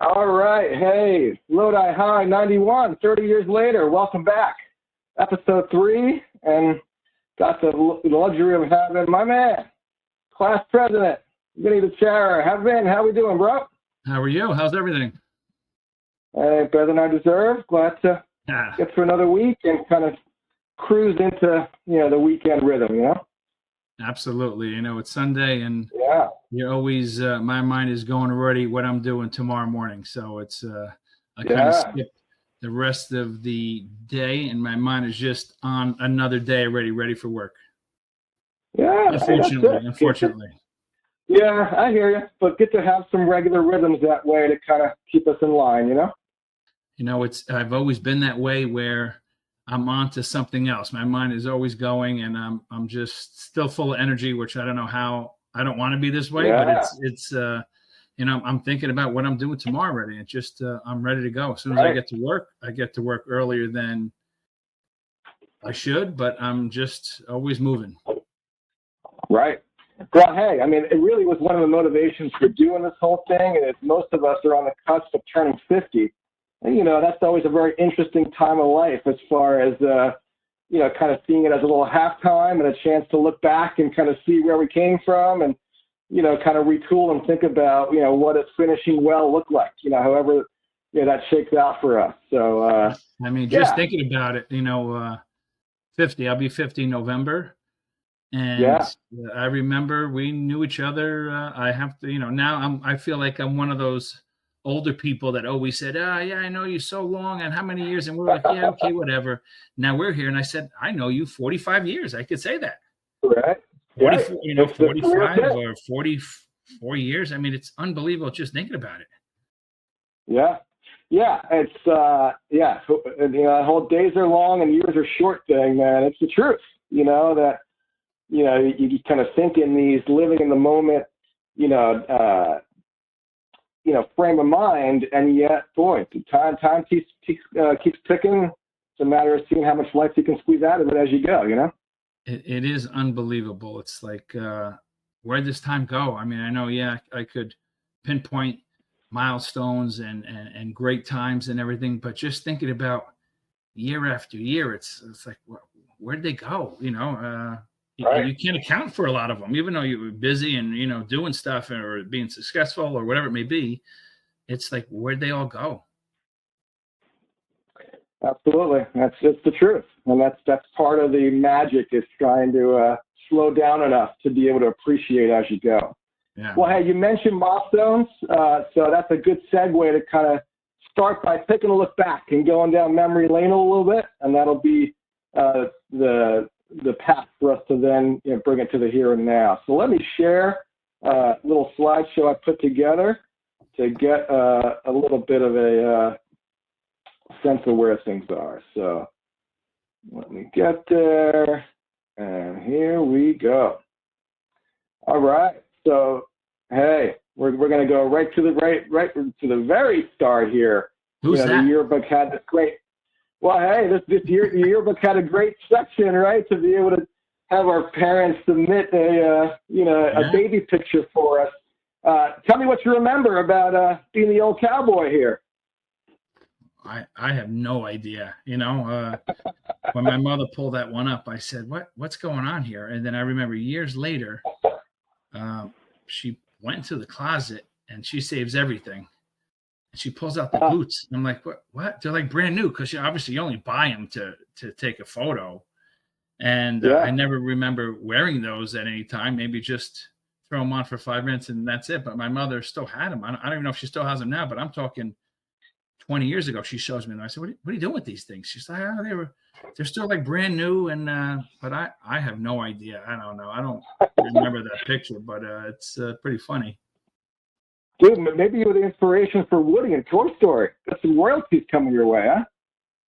All right. Hey, Lodi High 91, 30 years later. Welcome back. Episode 3, and got the luxury of having my man, class president, Vinnie DiChiara. How we doing, bro? How are you? How's everything? Hey, better than I deserve. Glad to Ah, get through another week and kind of cruise into, the weekend rhythm, absolutely. It's Sunday, and Yeah. you're always, my mind is going already what I'm doing tomorrow morning. So it's, I kind of Yeah. skip the rest of the day, and my mind is just on another day already, ready for work. Yeah. Hey, that's it. Unfortunately. Yeah, I hear you. But get to have some regular rhythms that way to kind of keep us in line. I've always been that way where I'm on to something else. My mind is always going, and I'm just still full of energy, which I don't know how. I don't want to be this way, but Yeah. I'm thinking about what I'm doing tomorrow already. It's just I'm ready to go. As soon as Right. I get to work earlier than I should, but I'm just always moving. Right. Well, hey, I mean, it really was one of the motivations for doing this whole thing, and most of us are on the cusp of turning 50. And, that's always a very interesting time of life as far as, kind of seeing it as a little halftime and a chance to look back and kind of see where we came from and, kind of retool and think about, what does finishing well look like, however, that shakes out for us. So, Just thinking about it, 50, I'll be 50 in November. And I remember we knew each other. I have to, now I feel like I'm one of those older people that always said, yeah, I know you so long and how many years? And we're like, yeah, okay, whatever. Now we're here. And I said, I know you 45 years. I could say that. Right. 44, Right. 45 or 44 years. I mean, it's unbelievable just thinking about it. Yeah. Yeah. It's, the whole days are long and years are short thing, man. It's the truth, that, you kind of think in these living in the moment, frame of mind, and yet, boy, the time keeps ticking. It's a matter of seeing how much life you can squeeze out of it as you go. It is unbelievable. It's like, where'd this time go? I mean, I know, I could pinpoint milestones and great times and everything, but just thinking about year after year, it's like, where'd they go? Right. You can't account for a lot of them, even though you were busy and, doing stuff or being successful or whatever it may be. It's like, where'd they all go? Absolutely. That's just the truth. And that's part of the magic, is trying to slow down enough to be able to appreciate as you go. Yeah. Well, hey, you mentioned milestones. So that's a good segue to kind of start by taking a look back and going down memory lane a little bit. And that'll be the path for us to then bring it to the here and now. So let me share a little slideshow I put together to get a little bit of a sense of where things are. So let me get there, and here we go. All right. So hey, we're going to go right to the very start here. Who's that? The yearbook had this great. Well, hey, this yearbook had a great section, right, to be able to have our parents submit a baby picture for us. Tell me what you remember about being the old cowboy here. I have no idea. When my mother pulled that one up, I said, what's going on here? And then I remember years later, she went into the closet and she saves everything. And she pulls out the boots. I'm like, what? They're like brand new, because obviously you only buy them to take a photo. And I never remember wearing those at any time. Maybe just throw them on for 5 minutes and that's it. But my mother still had them. I don't even know if she still has them now, but I'm talking 20 years ago. She shows me them. I said, what are you doing with these things? She's like, they're still like brand new. And but I have no idea. I don't know. I don't remember that picture, but it's pretty funny. Dude, maybe you were the inspiration for Woody and Toy Story. Got some royalties coming your way, huh?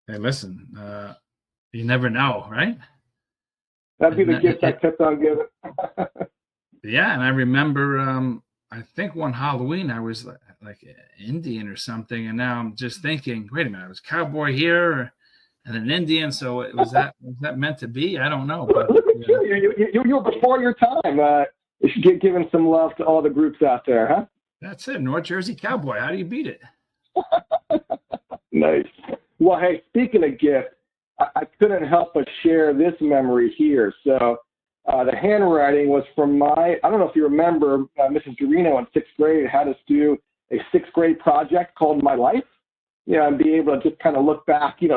Hey, listen, you never know, right? That'd be the gift I kept on giving. Yeah, and I remember, I think one Halloween I was like Indian or something, and now I'm just thinking, wait a minute, I was cowboy here and an Indian, so was that meant to be? I don't know. But look at you were before your time. You should giving some love to all the groups out there, huh? That's it, North Jersey cowboy. How do you beat it? Nice. Well, hey, speaking of gifts, I couldn't help but share this memory here. So the handwriting was from I don't know if you remember, Mrs. Dorino in sixth grade had us do a sixth grade project called My Life. And be able to just kind of look back, through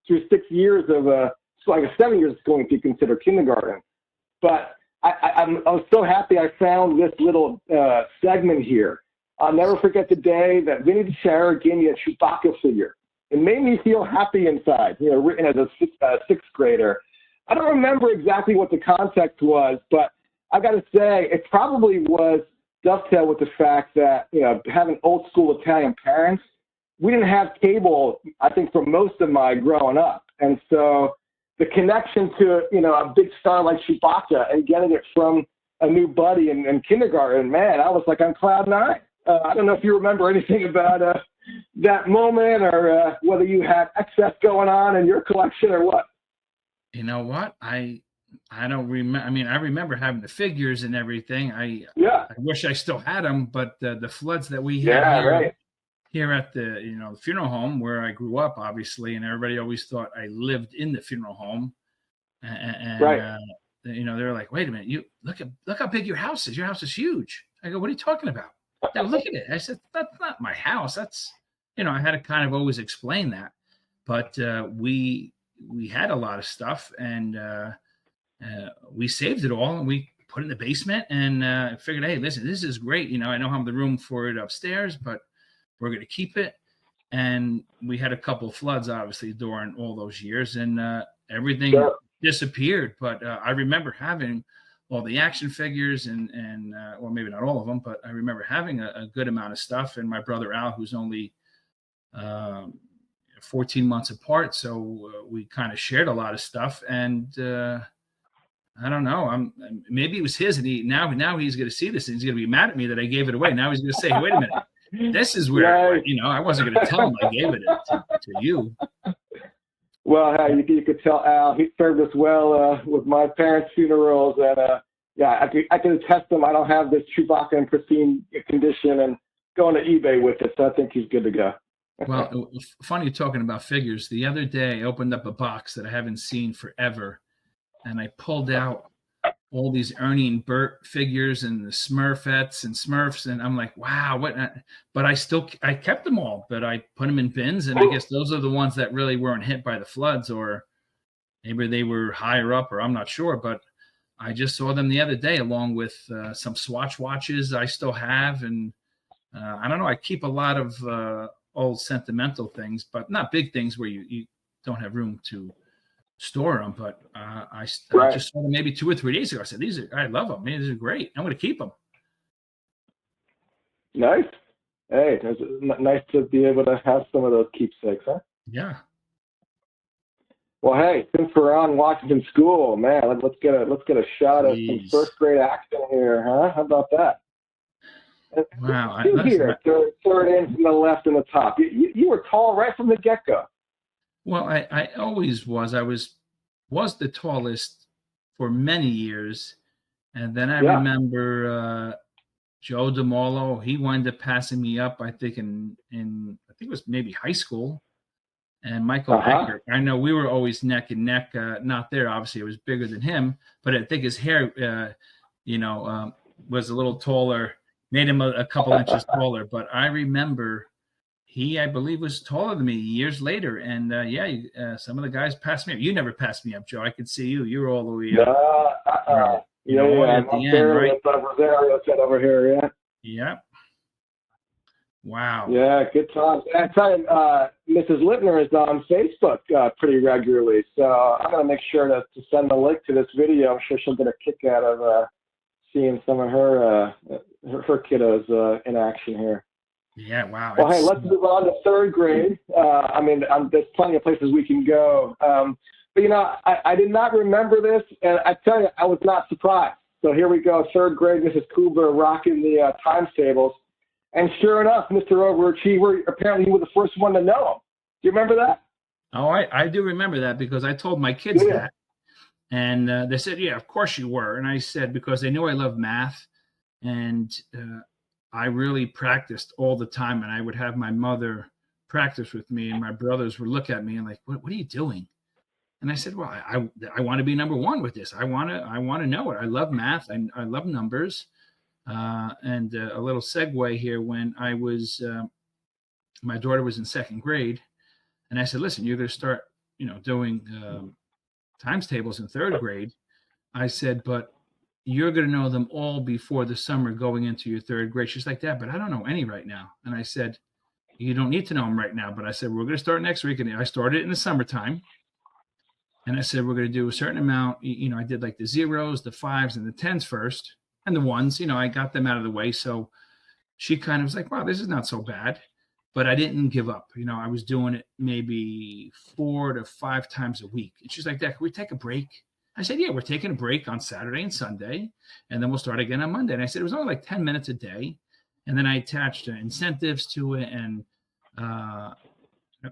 6 years of, so I guess 7 years going if you consider kindergarten. But I was so happy I found this little segment here. I'll never forget the day that Vinnie DiChiara gave me a Chewbacca figure. It made me feel happy inside, written as a sixth grader. I don't remember exactly what the context was, but I got to say, it probably was dovetail with the fact that, having old school Italian parents, we didn't have cable, I think, for most of my growing up. And so the connection to, a big star like Chewbacca and getting it from a new buddy in kindergarten, man, I was like on cloud nine. I don't know if you remember anything about that moment or whether you had excess going on in your collection or what. You know what? I don't remember. I mean, I remember having the figures and everything. I wish I still had them, but the floods that we had here at the funeral home where I grew up, obviously, and everybody always thought I lived in the funeral home, and they were like, "Wait a minute, you look how big your house is. Your house is huge." I go, "What are you talking about?" Now look at it. I said, "That's not my house. That's," I had to kind of always explain that, but we had a lot of stuff, and we saved it all, and we put it in the basement, and figured, hey, listen, this is great. I don't have the room for it upstairs, but we're going to keep it. And we had a couple of floods, obviously, during all those years, and everything disappeared. But I remember having all the action figures and or maybe not all of them, but I remember having a good amount of stuff. And my brother Al, who's only 14 months apart, so we kind of shared a lot of stuff. And I don't know. Maybe it was his, and now he's going to see this, and he's going to be mad at me that I gave it away. Now he's going to say, hey, "Wait a minute, this is where I wasn't going to tell him I gave it to you." Well, you could tell Al he served us well with my parents' funerals, and I can attest him. I don't have this Chewbacca in pristine condition, and going to eBay with it, so I think he's good to go. Well, funny talking about figures. The other day, I opened up a box that I haven't seen forever, and I pulled out all these Ernie and Bert figures and the Smurfettes and Smurfs, and I'm like, wow, what? But I kept them all, but I put them in bins, and I guess those are the ones that really weren't hit by the floods, or maybe they were higher up, or I'm not sure. But I just saw them the other day, along with some Swatch watches I still have, and I don't know. I keep a lot of old sentimental things, but not big things where you don't have room to store them. But I just saw them maybe 2 or 3 days ago. I said, I love them. Man, these are great. I'm going to keep them. Nice. Hey, it's nice to be able to have some of those keepsakes, huh? Yeah. Well, hey, since we're on Washington School, man, let's get a shot of some first grade action here, huh? How about that? Wow. Here, third in from the left and the top. You were tall right from the get-go. Well, I always was. I was the tallest for many years. And then I remember Joe DeMolo, he wound up passing me up, I think, in I think it was maybe high school. And Michael Eckert, I know we were always neck and neck. Not there, obviously, it was bigger than him. But I think his hair, was a little taller, made him a couple inches taller. But I remember he, I believe, was taller than me years later. And some of the guys passed me up. You never passed me up, Joe. I could see you. You were all the way up. I'm end, right? Rosario set over here, yeah. Yep. Wow. Yeah, good times. I tell you, Mrs. Littner is on Facebook pretty regularly, so I'm going to make sure to send the link to this video. I'm sure she'll get a kick out of seeing some of her kiddos in action here. Yeah, wow. Well, hey, let's move on to third grade. There's plenty of places we can go. But, I did not remember this, and I tell you, I was not surprised. So here we go, third grade, Mrs. Kubler rocking the times tables. And sure enough, Mr. Overachiever, apparently you were the first one to know him. Do you remember that? Oh, I do remember that because I told my kids that. And they said, yeah, of course you were. And I said, because they knew I love math. And I really practiced all the time, and I would have my mother practice with me, and my brothers would look at me and like, what are you doing? And I said, well, I want to be number one with this. I want to know it. I love math. I love numbers. And a little segue here, when I was, my daughter was in second grade, and I said, listen, you're going to start, doing times tables in third grade. I said, but you're going to know them all before the summer going into your third grade. She's like, Dad, but I don't know any right now. And I said, you don't need to know them right now. But I said, we're going to start next week. And I started in the summertime. And I said, we're going to do a certain amount. I did like the zeros, the fives, and the tens first. And the ones, I got them out of the way. So she kind of was like, wow, this is not so bad. But I didn't give up. I was doing it maybe 4 to 5 times a week. And she's like, Dad, can we take a break? I said, yeah, we're taking a break on Saturday and Sunday, and then we'll start again on Monday. And I said, it was only like 10 minutes a day. And then I attached incentives to it. And I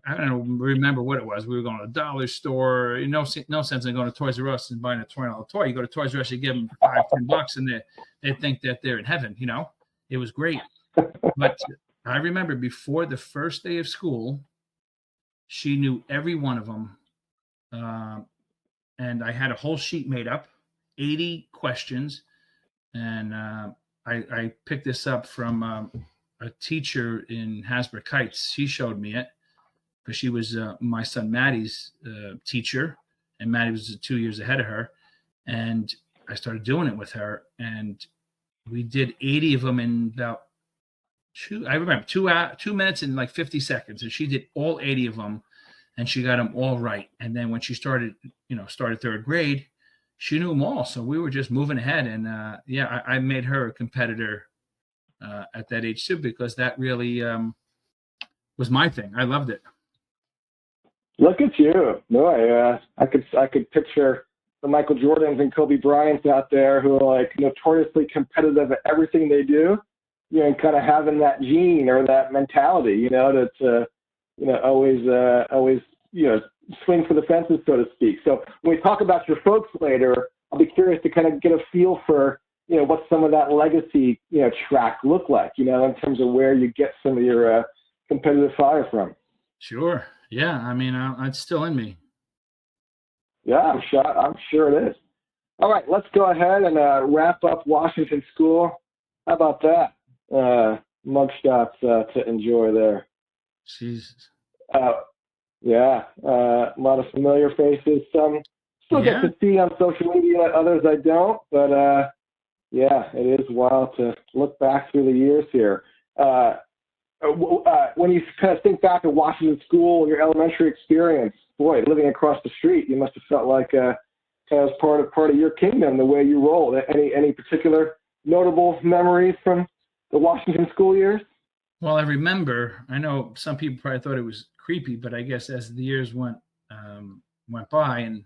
don't remember what it was. We were going to a dollar store. No sense in going to Toys R Us and buying a $20 toy. You go to Toys R Us, you give them $5-10, and they think that they're in heaven. It was great. But I remember before the first day of school, she knew every one of them. And I had a whole sheet made up, 80 questions. And I picked this up from a teacher in Hasbrook Heights. She showed me it because she was my son Maddie's teacher, and Maddie was 2 years ahead of her. And I started doing it with her, and we did 80 of them in about 2 minutes and like 50 seconds. And she did all 80 of them, and she got them all right. And then when she started third grade, she knew them all. So we were just moving ahead. And I made her a competitor at that age too, because that really was my thing. I loved it. Look at you. No, I could picture the Michael Jordans and Kobe Bryants out there who are like notoriously competitive at everything they do, and kind of having that gene or that mentality, to always swing for the fences, so to speak. So when we talk about your folks later, I'll be curious to kind of get a feel for, what some of that legacy, track look like, in terms of where you get some of your competitive fire from. Sure. Yeah. I mean, it's still in me. Yeah, I'm sure it is. All right, let's go ahead and wrap up Washington School. How about that? Mugshots to enjoy there. Jesus. Yeah, a lot of familiar faces. Some still get to see on social media, others I don't. But it is wild to look back through the years here. When you kind of think back to Washington School, your elementary experience, boy, living across the street, you must have felt like kind of part of your kingdom, the way you rolled. Any particular notable memories from the Washington School years? Well, I know some people probably thought it was creepy, but I guess as the years went by, and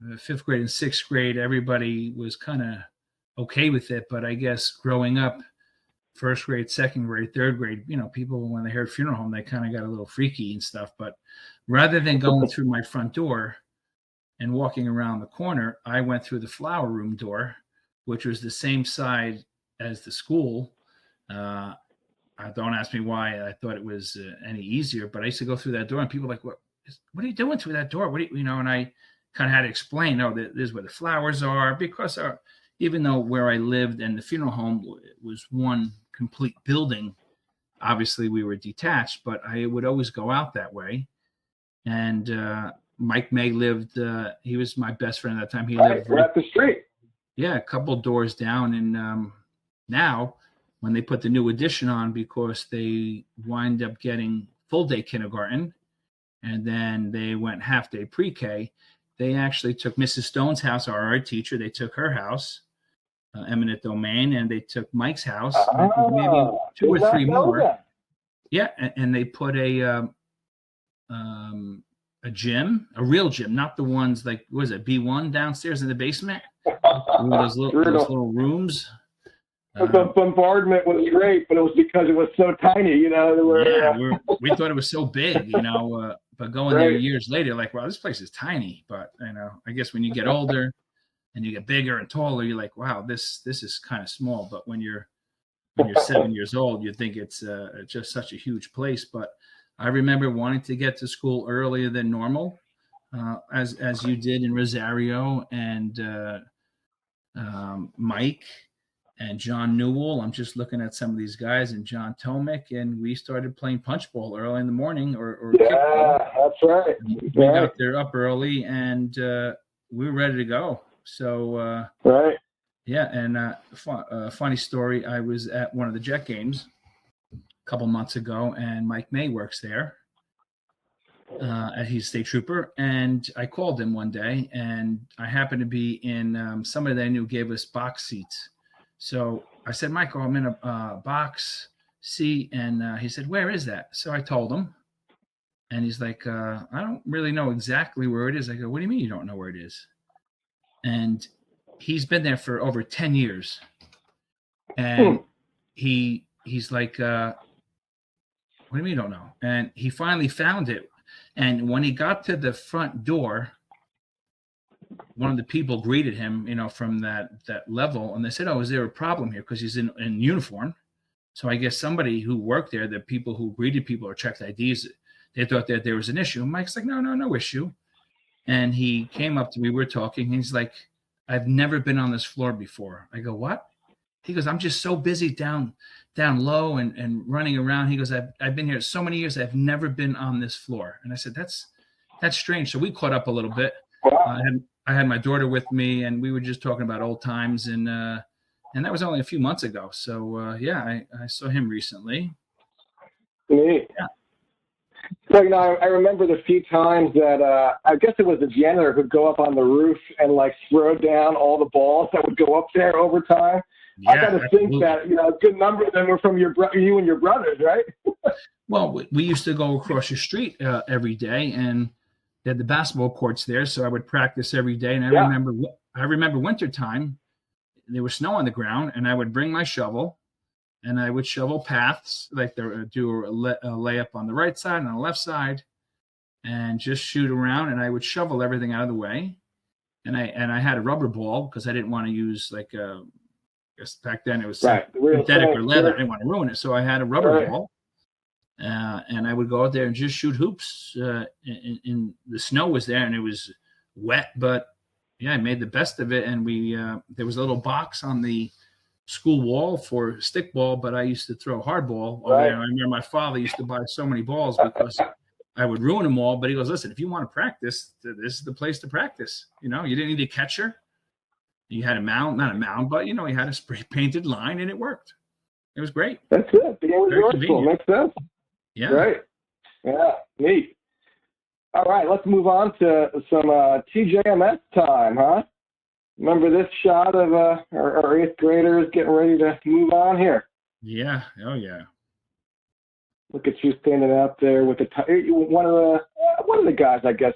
the 5th grade and 6th grade, everybody was kind of okay with it. But I guess growing up, 1st grade, 2nd grade, 3rd grade, people, when they heard funeral home, they kind of got a little freaky and stuff. But rather than going through my front door and walking around the corner, I went through the flower room door, which was the same side as the school. Don't ask me why I thought it was any easier, but I used to go through that door, and people were like, what are you doing through that door? And I kind of had to explain, no, this is where the flowers are, because even though where I lived and the funeral home was one complete building, obviously we were detached, but I would always go out that way. And Mike May lived, he was my best friend at that time. He lived right up the street. Yeah, a couple doors down. And now, when they put the new addition on, because they wind up getting full day kindergarten, and then they went half day pre-K, they actually took Mrs. Stone's house, our art teacher. They took her house, eminent domain, and they took Mike's house, maybe 2 or 3 more. That. Yeah, and they put a gym, a real gym, not the ones like, what was it, B1 downstairs in the basement? those little rooms. The bombardment was great, but it was because it was so tiny, we thought it was so big, but going there years later, like, wow, this place is tiny. But, I guess when you get older and you get bigger and taller, you're like, wow, this is kind of small. But when you're when you're 7 years old, you think it's just such a huge place. But I remember wanting to get to school earlier than normal, as you did in Rosario, and Mike and John Newell. I'm just looking at some of these guys, and John Tomic, and we started playing punch ball early in the morning, or kickball. That's right. We got there up early, and we were ready to go. So right. yeah, and funny story, I was at one of the Jet games a couple months ago, and Mike May works there. He's a state trooper, and I called him one day, and I happened to be in somebody that I knew gave us box seats. So I said, Michael, I'm in a box seat, and he said, where is that? So I told him, and he's like, I don't really know exactly where it is. I go, what do you mean you don't know where it is? And he's been there for over 10 years, and he's like, what do you mean you don't know? And he finally found it. And when he got to the front door, one of the people greeted him, from that level, and they said, "Oh, is there a problem here?" Because he's in uniform. So I guess somebody who worked there, the people who greeted people or checked IDs, they thought that there was an issue. Mike's like, no issue. And he came up to me, we were talking, and he's like, I've never been on this floor before. I go, what? He goes, I'm just so busy down low and running around. He goes, I've been here so many years, I've never been on this floor. And I said, that's strange. So we caught up a little bit. I had my daughter with me, and we were just talking about old times, and that was only a few months ago. So I saw him recently. Neat. Yeah. So I remember the few times that I guess it was the janitor who'd go up on the roof and like throw down all the balls that would go up there over time. Yeah, I got to think that a good number of them were from you and your brothers, right? Well, we used to go across the street every day, and they had the basketball courts there, so I would practice every day. And I remember wintertime, there was snow on the ground, and I would bring my shovel, and I would shovel paths, like do a layup on the right side and on the left side, and just shoot around, and I would shovel everything out of the way. And I had a rubber ball because I didn't want to use I guess back then it was synthetic or leather. I didn't want to ruin it. So I had a rubber ball, and I would go out there and just shoot hoops. In the snow was there, and it was wet, but yeah, I made the best of it. And there was a little box on the school wall for stickball, but I used to throw hardball over there. And I remember my father used to buy so many balls because I would ruin them all. But he goes, listen, if you want to practice, this is the place to practice. You didn't need a catcher. You had not a mound, but you had a spray painted line, and it worked. It was great. That's it. The game was useful. Makes sense. Yeah. Right. Yeah. Neat. All right. Let's move on to some TJMS time, huh? Remember this shot of our eighth graders getting ready to move on here? Yeah. Oh yeah. Look at you standing out there with the tie. One of the guys, I guess.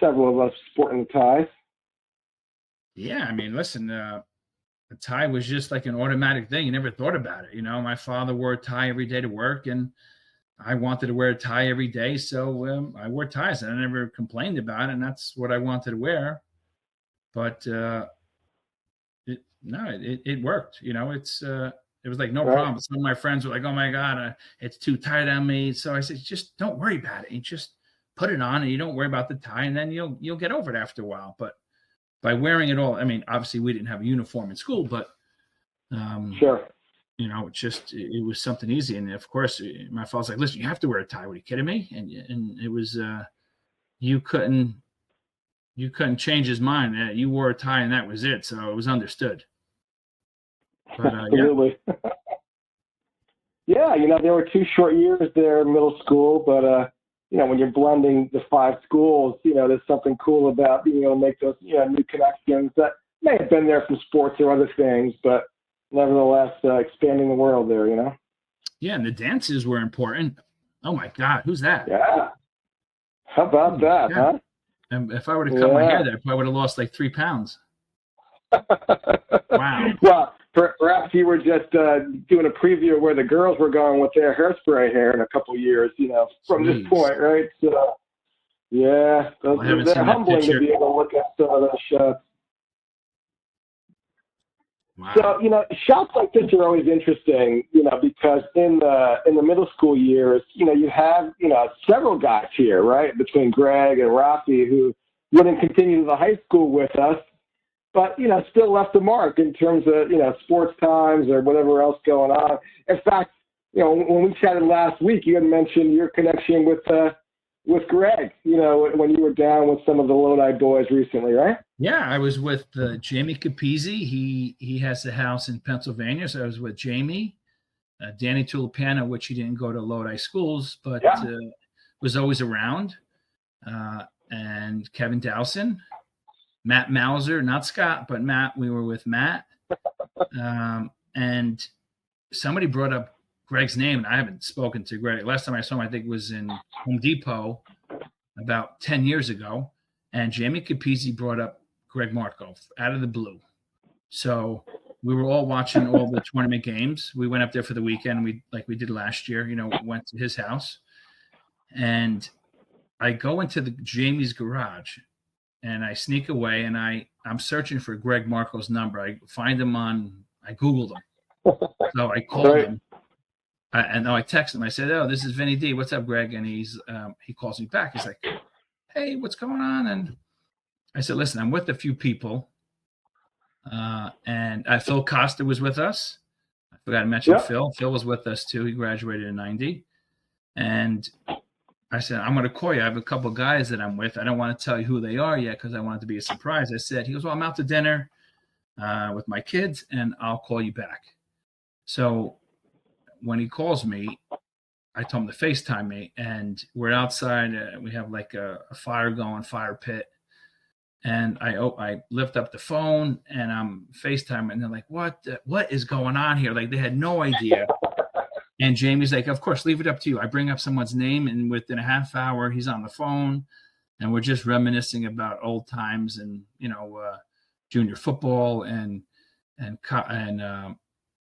Several of us sporting the ties. Yeah, I mean, listen, a tie was just like an automatic thing. You never thought about it. My father wore a tie every day to work, and I wanted to wear a tie every day. So I wore ties, and I never complained about it. And that's what I wanted to wear. But it worked. It was like no problem. Some of my friends were like, oh my God, it's too tight on me. So I said, just don't worry about it. You just put it on, and you don't worry about the tie, and then you'll get over it after a while. But by wearing it all, I mean, obviously we didn't have a uniform in school, but sure, it was something easy. And of course, my father's like, listen, you have to wear a tie. What are you kidding me? And it was you couldn't change his mind. You wore a tie, and that was it. So it was understood. But, absolutely. Yeah, there were 2 short years there in middle school, but when you're blending the 5 schools, there's something cool about being able to make those, new connections that may have been there from sports or other things, but nevertheless, expanding the world there, Yeah, and the dances were important. Oh my God, who's that? Yeah. How about that, huh? And if I would have cut my hair there, I probably would have lost like 3 pounds. Wow. Well, perhaps you were just doing a preview of where the girls were going with their hairspray hair in a couple of years, from this point, right? So, yeah, they're humbling to be able to look at some of those shots. Wow. So, shots like this are always interesting, because in the middle school years, you have, several guys here, right, between Greg and Rafi who wouldn't continue to the high school with us, but, still left a mark in terms of, sports times or whatever else going on. In fact, when we chatted last week, you had mentioned your connection with Greg, when you were down with some of the Lodi boys recently, right? Yeah, I was with Jamie Capizzi. He has a house in Pennsylvania, so I was with Jamie, Danny Tulipana, which he didn't go to Lodi schools, but was always around, and Kevin Dowson, Matt Mauser, not Scott, but Matt. We were with Matt, and somebody brought up Greg's name, and I haven't spoken to Greg. Last time I saw him, I think, was in Home Depot about 10 years ago, and Jamie Capizzi brought up Greg Markov out of the blue. So we were all watching all the tournament games. We went up there for the weekend. Like we did last year, went to his house, and I go into Jamie's garage, and I sneak away, and I'm searching for Greg Markov's number. I find him I Googled him. So I called him. And I text him. I said, "Oh, this is Vinnie D. What's up, Greg?" And he calls me back. He's like, "Hey, what's going on?" And I said, "Listen, I'm with a few people, and Phil Costa was with us. I forgot to mention Phil. Phil was with us too. He graduated in '90." And I said, "I'm going to call you. I have a couple of guys that I'm with. I don't want to tell you who they are yet because I want it to be a surprise." I said, "He goes, well, I'm out to dinner with my kids, and I'll call you back." So when he calls me, I told him to FaceTime me, and we're outside. We have like a fire going, fire pit. And I lift up the phone, and I'm FaceTiming, and they're like, what is going on here? Like, they had no idea. And Jamie's like, of course, leave it up to you. I bring up someone's name, and within a half hour, he's on the phone, and we're just reminiscing about old times and, junior football and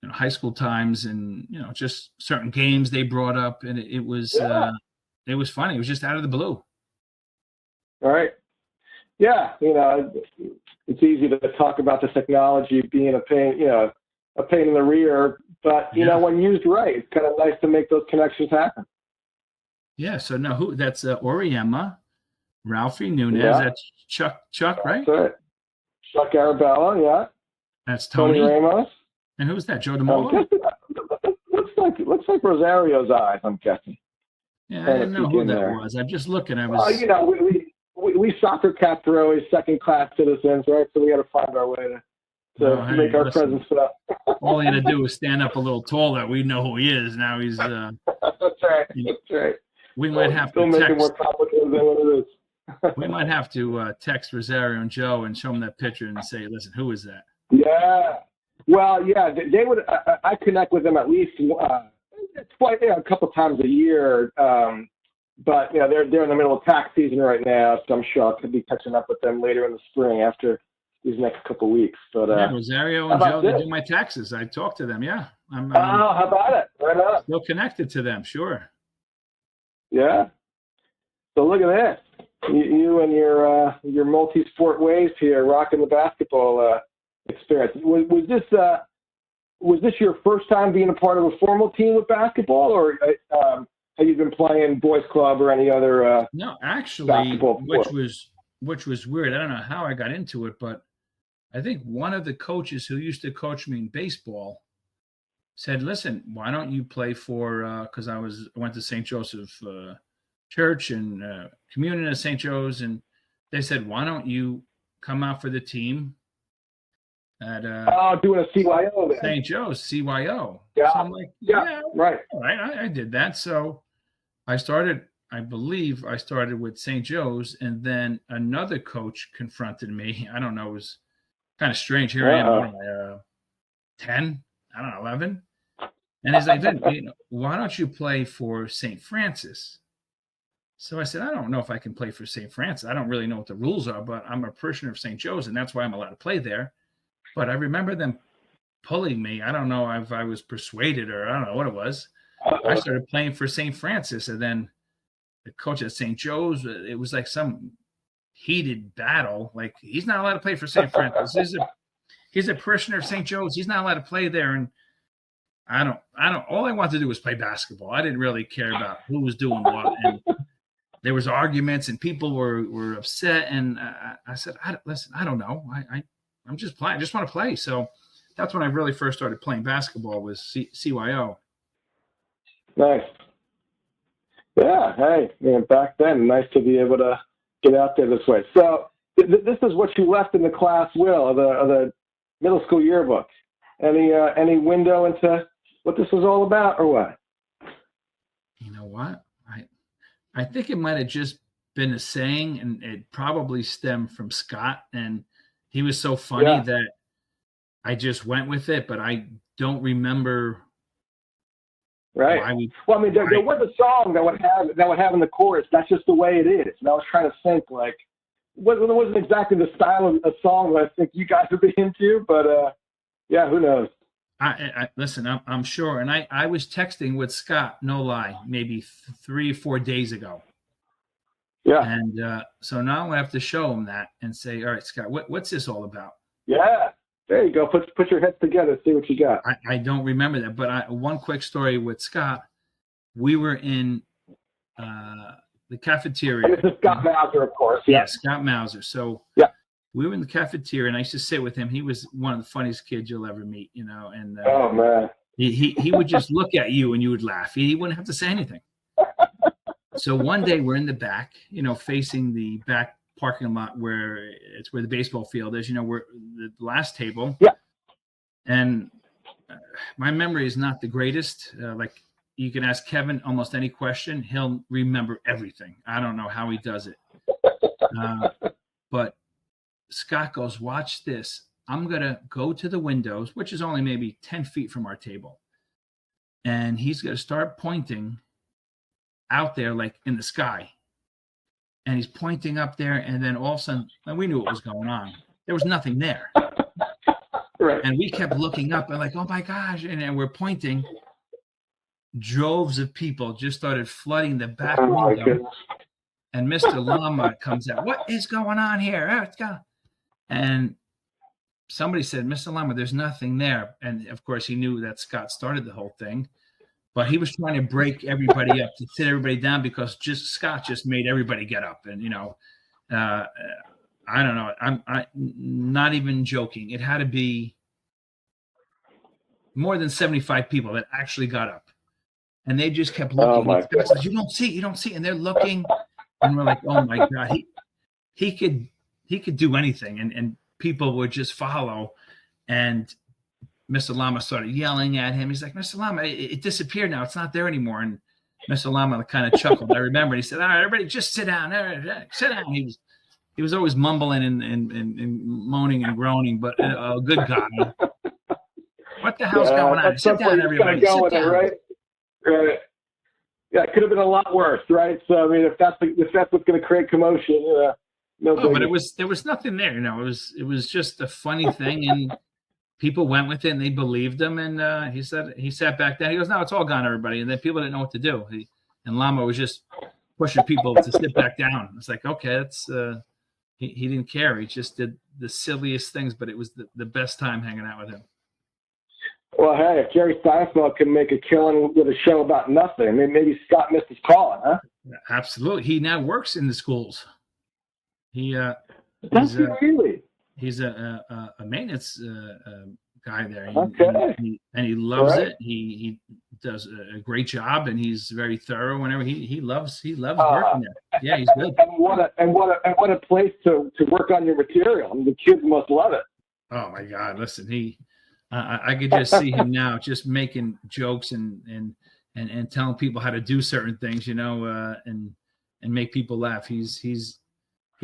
high school times, and just certain games they brought up, and it was funny. It was just out of the blue. All right. Yeah, it's easy to talk about the technology being a pain in the rear, but when used right, it's kind of nice to make those connections happen. Yeah. So now that's Oriema, Ralphie Nunez. Yeah. That's Chuck, right? That's right. Chuck Arabella. Yeah. That's Tony Ramos. And who's that? Joe DeMolo? Looks like Rosario's eyes, I'm guessing. Yeah, I didn't know who that was. I'm just looking. I was. We soccer cats are always second-class citizens, right? So we got to find our way to make our presence felt. All he had to do was stand up a little taller. We know who he is. Now he's. That's right. That's right. We might have to text. Make it more complicated than what it is. We might have to text Rosario and Joe and show them that picture and say, "Listen, who is that?" Yeah. Well, yeah, they would. I connect with them at least twice, a couple times a year. But they're in the middle of tax season right now, so I'm sure I could be catching up with them later in the spring after these next couple weeks. But Rosario and Joe, they do my taxes. I talk to them. Yeah, I'm. How about it? Right on. Still connected to them, sure. Yeah. So look at that. You and your multi-sport ways here, rocking the basketball experience. Was this your first time being a part of a formal team with basketball, or have you been playing boys club or any other? No, actually, which was weird. I don't know how I got into it, but I think one of the coaches who used to coach me in baseball said, "Listen, why don't you play for?" Because I went to St. Joseph Church and communion at St. Joe's, and they said, "Why don't you come out for the team?" At doing a CYO then. St. Joe's CYO. Yeah. So I'm like, right. All right, I did that. So I believe I started with St. Joe's, and then another coach confronted me. I don't know, it was kind of strange. Here I am, 10, I don't know, 11. And he's like, why don't you play for St. Francis? So I said, I don't know if I can play for St. Francis. I don't really know what the rules are, but I'm a parishioner of St. Joe's, and that's why I'm allowed to play there. But I remember them pulling me. I don't know if I was persuaded or I don't know what it was. I started playing for St. Francis, and then the coach at St. Joe's, it was like some heated battle. Like, he's not allowed to play for St. Francis. he's a parishioner of St. Joe's. He's not allowed to play there. And I don't. All I wanted to do was play basketball. I didn't really care about who was doing what. And there was arguments, and people were upset. And I said, listen, I don't know. I'm just playing. I just want to play. So that's when I really first started playing basketball, was CYO. Nice. Yeah. Hey, man, back then, nice to be able to get out there this way. So this is what you left in the class will, of the middle school yearbook. Any window into what this was all about, or what? You know what? I think it might have just been a saying, and it probably stemmed from Scott. And he was so funny that I just went with it, but I don't remember. Right. Well, I mean, there was a song that would have in the chorus, "That's just the way it is." And I was trying to think, like, it wasn't exactly the style of a song that I think you guys would be into, but yeah, who knows? Listen, I'm sure. And I was texting with Scott, no lie, maybe 3 or 4 days ago. Yeah. And so now I have to show him that and say, all right, Scott, what's this all about? Yeah. There you go. Put your heads together, see what you got. I don't remember that, but one quick story with Scott. We were in the cafeteria. And this is Scott Mauser, of course. Yeah, Scott Mauser. So we were in the cafeteria, and I used to sit with him. He was one of the funniest kids you'll ever meet, you know. And oh man, he would just look at you and you would laugh. He wouldn't have to say anything. So one day we're in the back, you know, facing the back parking lot where the baseball field is. You know, we're the last table. Yeah. And my memory is not the greatest. Like, you can ask Kevin almost any question, he'll remember everything. I don't know how he does it. But Scott goes, watch this. I'm going to go to the windows, which is only maybe 10 feet from our table. And he's going to start pointing out there, like in the sky. And he's pointing up there. And then all of a sudden, we knew what was going on. There was nothing there. Right. And we kept looking up and like, oh my gosh. And we're pointing. Droves of people just started flooding the back window. And Mr. Lama comes out. What is going on here? And somebody said, Mr. Lama, there's nothing there. And of course, he knew that Scott started the whole thing. But he was trying to break everybody up, to sit everybody down, because Scott just made everybody get up. And, you know, I don't know. I'm not even joking. It had to be more than 75 people that actually got up. And they just kept looking. Oh my God. Said, you don't see. And they're looking. And we're like, oh my God, he could do anything. And people would just follow. And Mr. Lama started yelling at him. He's like, Mr. Lama, it disappeared now. It's not there anymore. And Mr. Lama kind of chuckled. I remember. He said, all right, everybody just sit down. Sit down. He was always mumbling and moaning and groaning, but a good guy. What the hell's going on? Sit down, everybody. Sit down. Right? Yeah, it could have been a lot worse, right? So I mean, if that's what's going to create commotion, but there was nothing there. You know, it was just a funny thing, and people went with it and they believed him. And he sat back down. He goes, "No, it's all gone, everybody." And then people didn't know what to do. And Lama was just pushing people to sit back down. It's like, okay, that's he didn't care. He just did the silliest things, but it was the best time hanging out with him. Well, hey, if Jerry Seinfeld can make a killing with a show about nothing, I mean, maybe Scott missed his calling, huh? Absolutely. He now works in the schools. He's a maintenance guy there. He loves it. He does a great job, and he's very thorough. Whenever he loves working there. Yeah, he's good. And what a place to work on your material. I mean, the kids must love it. Oh my God! Listen, I could just see him now, just making jokes and telling people how to do certain things, you know, and make people laugh. He's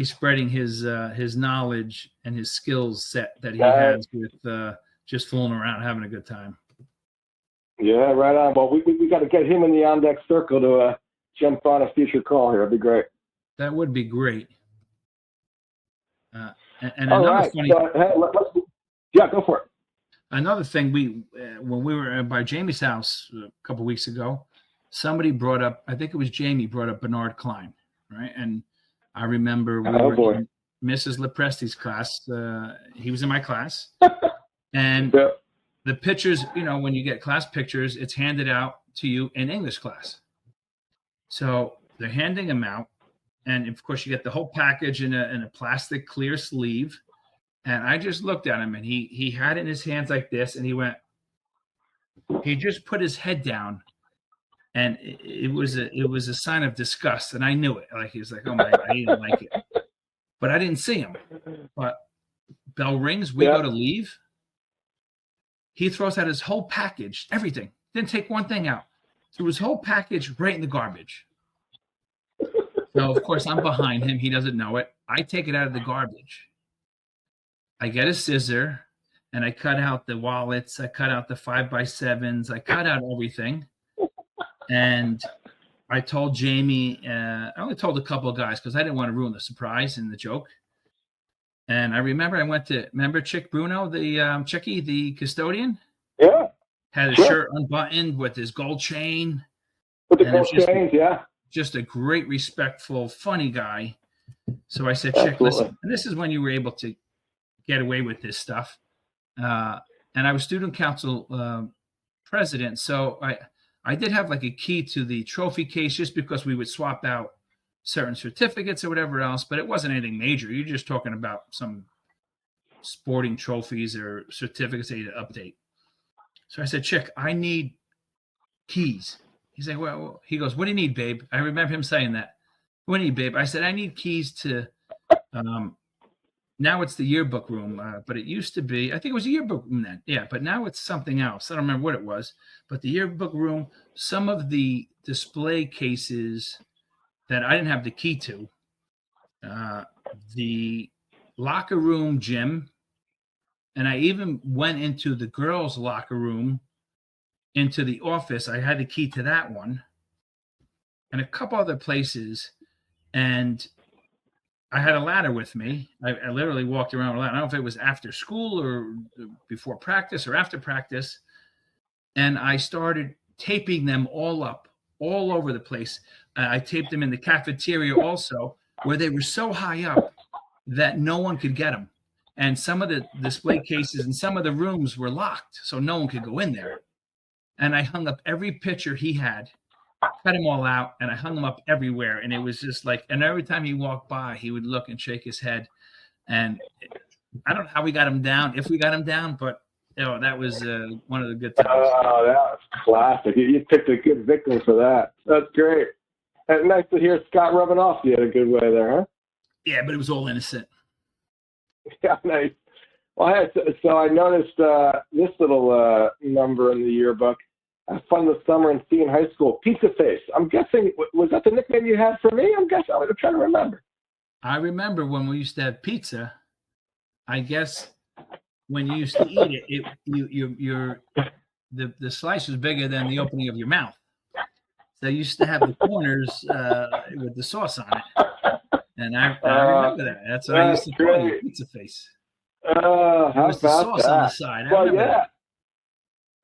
spreading his knowledge and his skills set that he has with just fooling around, having a good time. Yeah, right on. Well, we got to get him in the on deck circle to jump on a future call here. It'd be great. That would be great. And all another right. funny. So, hey, go for it. Another thing, when we were by Jamie's house a couple of weeks ago, somebody brought up, I think it was Jamie, brought up Bernard Klein, right? And I remember we were in Mrs. Lepresti's class. He was in my class, And Yeah. the pictures, when you get class pictures, it's handed out to you in English class. So they're handing them out. And of course, you get the whole package in a plastic clear sleeve. And I just looked at him, and he had it in his hands like this, and he just put his head down, and it was a sign of disgust, and I knew it. Like, he was like, "Oh my, I didn't like it," but I didn't see him. But bell rings, we go to leave. He throws out his whole package, everything. Didn't take one thing out. Threw his whole package right in the garbage. So of course I'm behind him. He doesn't know it. I take it out of the garbage. I get a scissor and I cut out the wallets. I cut out the 5x7s. I cut out everything. And I told Jamie, I only told a couple of guys because I didn't want to ruin the surprise and the joke. And I remember I went to, Chick Bruno, the Chicky, the custodian? Yeah. Had his shirt unbuttoned with his gold chain. With the gold chains, yeah. Just a great, respectful, funny guy. So I said, Chick, listen, and this is when you were able to get away with this stuff. And I was student council president. So I did have like a key to the trophy case just because we would swap out certain certificates or whatever else, but it wasn't anything major. You're just talking about some sporting trophies or certificates that you to update. So I said, Chick, I need keys. He's like, well, he goes, what do you need, babe? I remember him saying that. What do you need, babe? I said, I need keys to, now it's the yearbook room, but it used to be, I think it was a yearbook room then. Yeah, but now it's something else. I don't remember what it was, but the yearbook room, some of the display cases that I didn't have the key to, the locker room gym, and I even went into the girls' locker room, into the office. I had the key to that one, and a couple other places, and I had a ladder with me. I literally walked around with a ladder. I don't know if it was after school or before practice or after practice, and I started taping them all up, all over the place. I taped them in the cafeteria also, where they were so high up that no one could get them. And some of the display cases in some of the rooms were locked, so no one could go in there. And I hung up every picture he had, cut them all out, and I hung them up everywhere. And it was just like, and every time he walked by, he would look and shake his head. And I don't know how we got him down, if we got him down, but that was one of the good times. Oh, that was classic. You picked a good victim for that. That's great. And nice to hear Scott rubbing off you in a good way there, huh? Yeah, but it was all innocent. Yeah, nice. Well, so I noticed this little number in the yearbook. Fun this summer in Seton High School. Pizza Face. I'm guessing, was that the nickname you had for me? I'm trying to remember. I remember when we used to have pizza. I guess when you used to eat it, the slice was bigger than the opening of your mouth. So you used to have the corners with the sauce on it. And I remember that. That's what I used to call you, Pizza Face. How was the about sauce that? on the side. Well, yeah. That.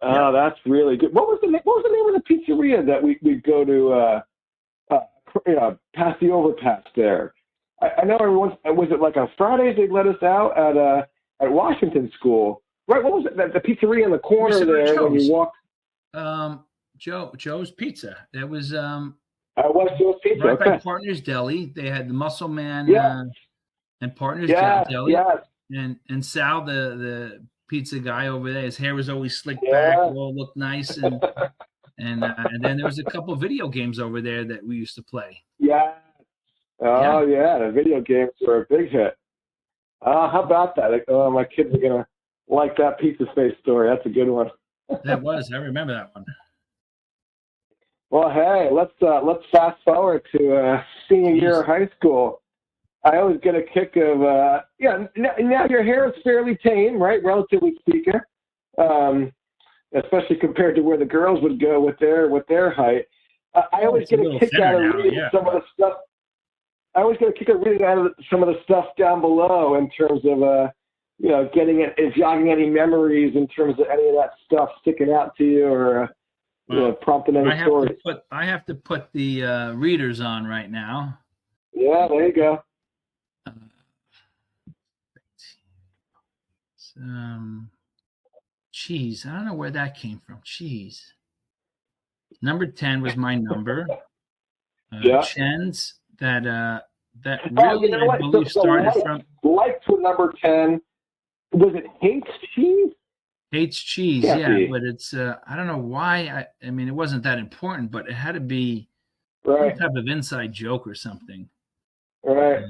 Oh, that's really good. What was the name of the pizzeria that we'd go to past the overpass there? I know everyone's, was it like on Fridays they'd let us out at Washington School? Right, what was it? The pizzeria in the corner there when you walked? Joe's Pizza. That was West Joe's Pizza. Right by Partners Deli. They had the Muscle Man and Partners Deli. Yeah. And Sal, the pizza guy over there, his hair was always slicked back, all looked nice, and then there was a couple of video games over there that we used to play. Yeah. Oh yeah, the video games were a big hit. How about that? My kids are gonna like that Pizza Face story. That's a good one. That was. I remember that one. Well, hey, let's fast forward to senior year of high school. I always get a kick of now your hair is fairly tame, right? Relatively speaking, especially compared to where the girls would go with their height. I always get a kick out of reading some of the stuff. I always get a kick out of reading out of some of the stuff down below in terms of jogging any memories in terms of any of that stuff sticking out to you or prompting any stories. I have to put the readers on right now. Yeah, there you go. Cheese. I don't know where that came from. Cheese. Number 10 was my number. Yeah. Chen's that Oh, you really know I what? believe So started from lights with number 10. Was it Hates Cheese? Hates Cheese. Can't Yeah, be. but it's I don't know why. I mean, it wasn't that important, but it had to be some Right. type of inside joke or something. Right.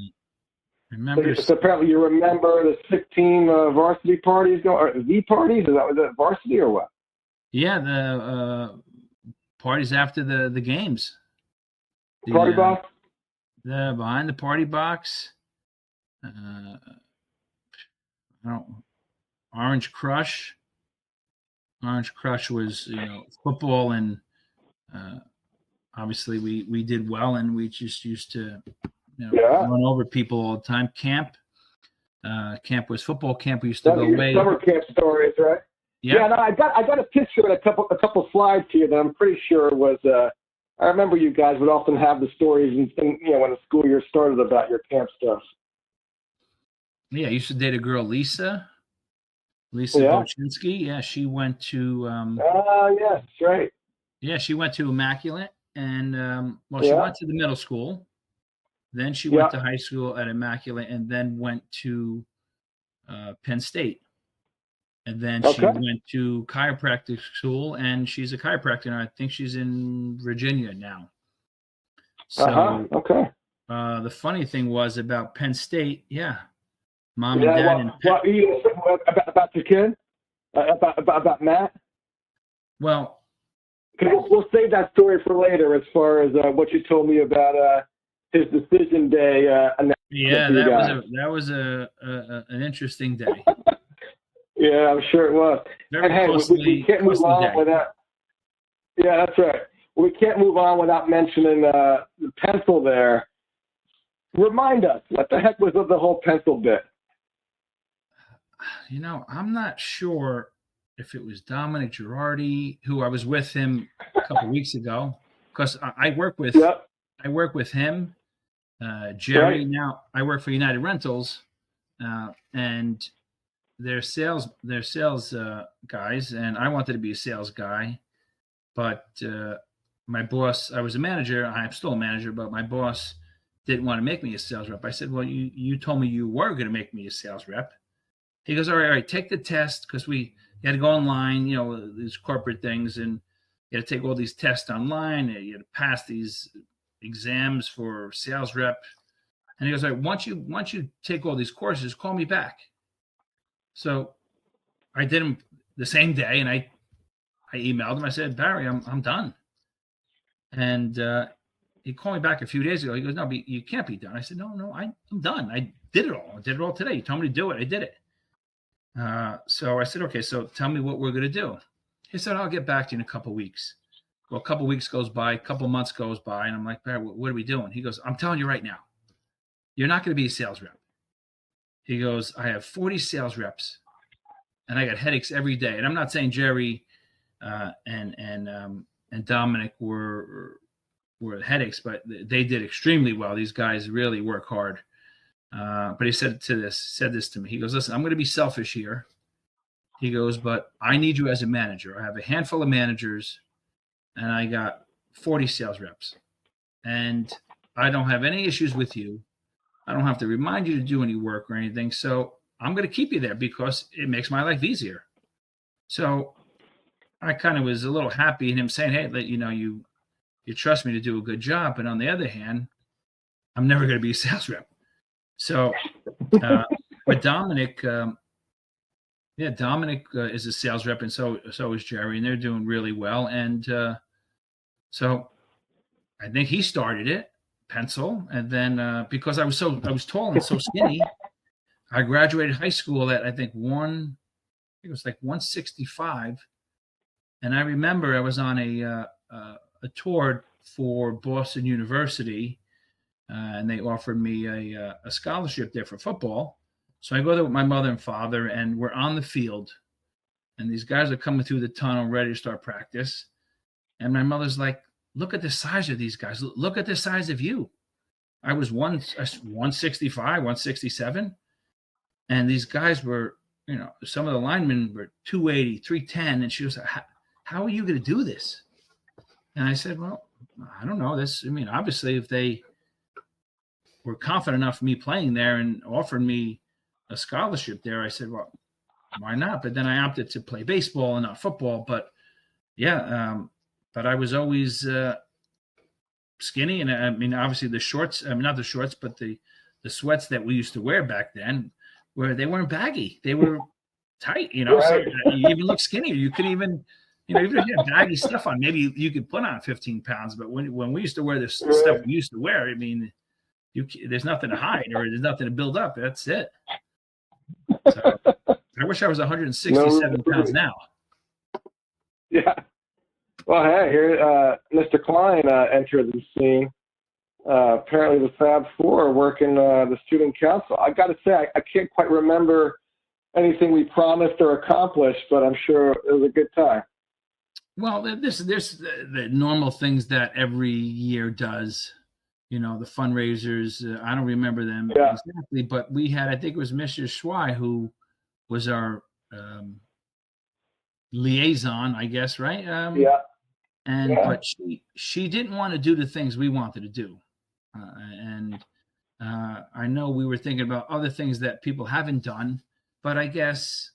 Remember? So apparently you remember the 16 varsity parties going, or V parties? Was that varsity or what? Yeah, the parties after the games. Party box? The behind the party box. I don't Orange Crush. Orange Crush was football, and obviously we did well, and we just used to Yeah. run over people all the time. Camp was football camp. We used to Those go are your away. summer camp stories, right? Yeah. Yeah, no, I got a picture and a couple slides here that I'm pretty sure was. I remember you guys would often have the stories, and when the school year started about your camp stuff. Yeah, I used to date a girl, Lisa Yeah. Bochinsky. Yeah, she went to Yes, right. she went to Immaculate, and she Yeah. went to the middle school. Then she Yeah. went to high school at Immaculate, and then went to Penn State. And then she Okay. went to chiropractic school, and she's a chiropractor. And I think she's in Virginia now. So Okay. the funny thing was about Penn State, mom and Yeah. dad and What you about your kid? About Matt? well, Because we'll save that story for later, as far as what you told me about his decision day. yeah, that was an interesting day. Yeah, I'm sure it was. Very And hey, we can't move on day. without. Yeah, that's right. We can't move on without mentioning the pencil there. Remind us, what the heck was the whole pencil bit? I'm not sure if it was Dominic Girardi, who I was with him a couple weeks ago, because I work with him, Jerry. Right. Now I work for United Rentals, and their sales guys, and I wanted to be a sales guy, but my boss, I was a manager, I'm still a manager, but my boss didn't want to make me a sales rep. I said, well, you told me you were going to make me a sales rep. He goes, all right, take the test, because you had to go online, these corporate things, and you had to take all these tests online, and you had to pass these exams for sales rep. And he goes, all right, once you take all these courses, call me back. So I did them the same day, and I emailed him. I said, Barry, I'm done. And he called me back a few days ago. He goes, no, but you can't be done. I said, no, I'm done. I did it all. I did it all today. You told me to do it. I did it. So I said, okay, so tell me what we're going to do. He said, I'll get back to you in a couple of weeks. Well, a couple of weeks goes by, a couple of months goes by, and I'm like, Barry, what are we doing? He goes, I'm telling you right now, you're not going to be a sales rep. He goes, I have 40 sales reps, and I got headaches every day. And I'm not saying Jerry and Dominic were headaches, but they did extremely well. These guys really work hard. But he said this to me. He goes, listen, I'm going to be selfish here. He goes, but I need you as a manager. I have a handful of managers, and I got 40 sales reps, and I don't have any issues with you. I don't have to remind you to do any work or anything. So I'm going to keep you there because it makes my life easier. So I kind of was a little happy in him saying, hey, you trust me to do a good job. But on the other hand, I'm never going to be a sales rep. So, but Dominic, Dominic is a sales rep, and so is Jerry, and they're doing really well. And so I think he started it, pencil, and then because I was tall and so skinny, I graduated high school at I think it was like 165, and I remember I was on a tour for Boston University. And they offered me a scholarship there for football. So I go there with my mother and father, and we're on the field. And these guys are coming through the tunnel ready to start practice. And my mother's like, look at the size of these guys. Look at the size of you. I was 165, 167. And these guys were some of the linemen were 280, 310. And she was like, how are you going to do this? And I said, well, I don't know. Obviously, if they were confident enough of me playing there and offered me a scholarship there, I said, well, why not? But then I opted to play baseball and not football. But but I was always skinny. And obviously the shorts, not the shorts, but the sweats that we used to wear back then, they weren't baggy. They were tight, Right. so you even look skinnier. You could even, even if you had baggy stuff on, maybe you could put on 15 pounds. But when we used to wear this stuff we used to wear, there's nothing to hide or there's nothing to build up. That's it. So I wish I was 167 pounds now. Yeah. Well, hey, here, Mr. Klein entered the scene. Apparently the Fab Four working the student council. I got to say, I can't quite remember anything we promised or accomplished, but I'm sure it was a good time. Well, there's the normal things that every year does. The fundraisers. I don't remember them exactly, but we had, I think it was Mr. Schwei who was our liaison, I guess, right? But she didn't want to do the things we wanted to do. I know we were thinking about other things that people haven't done, but I guess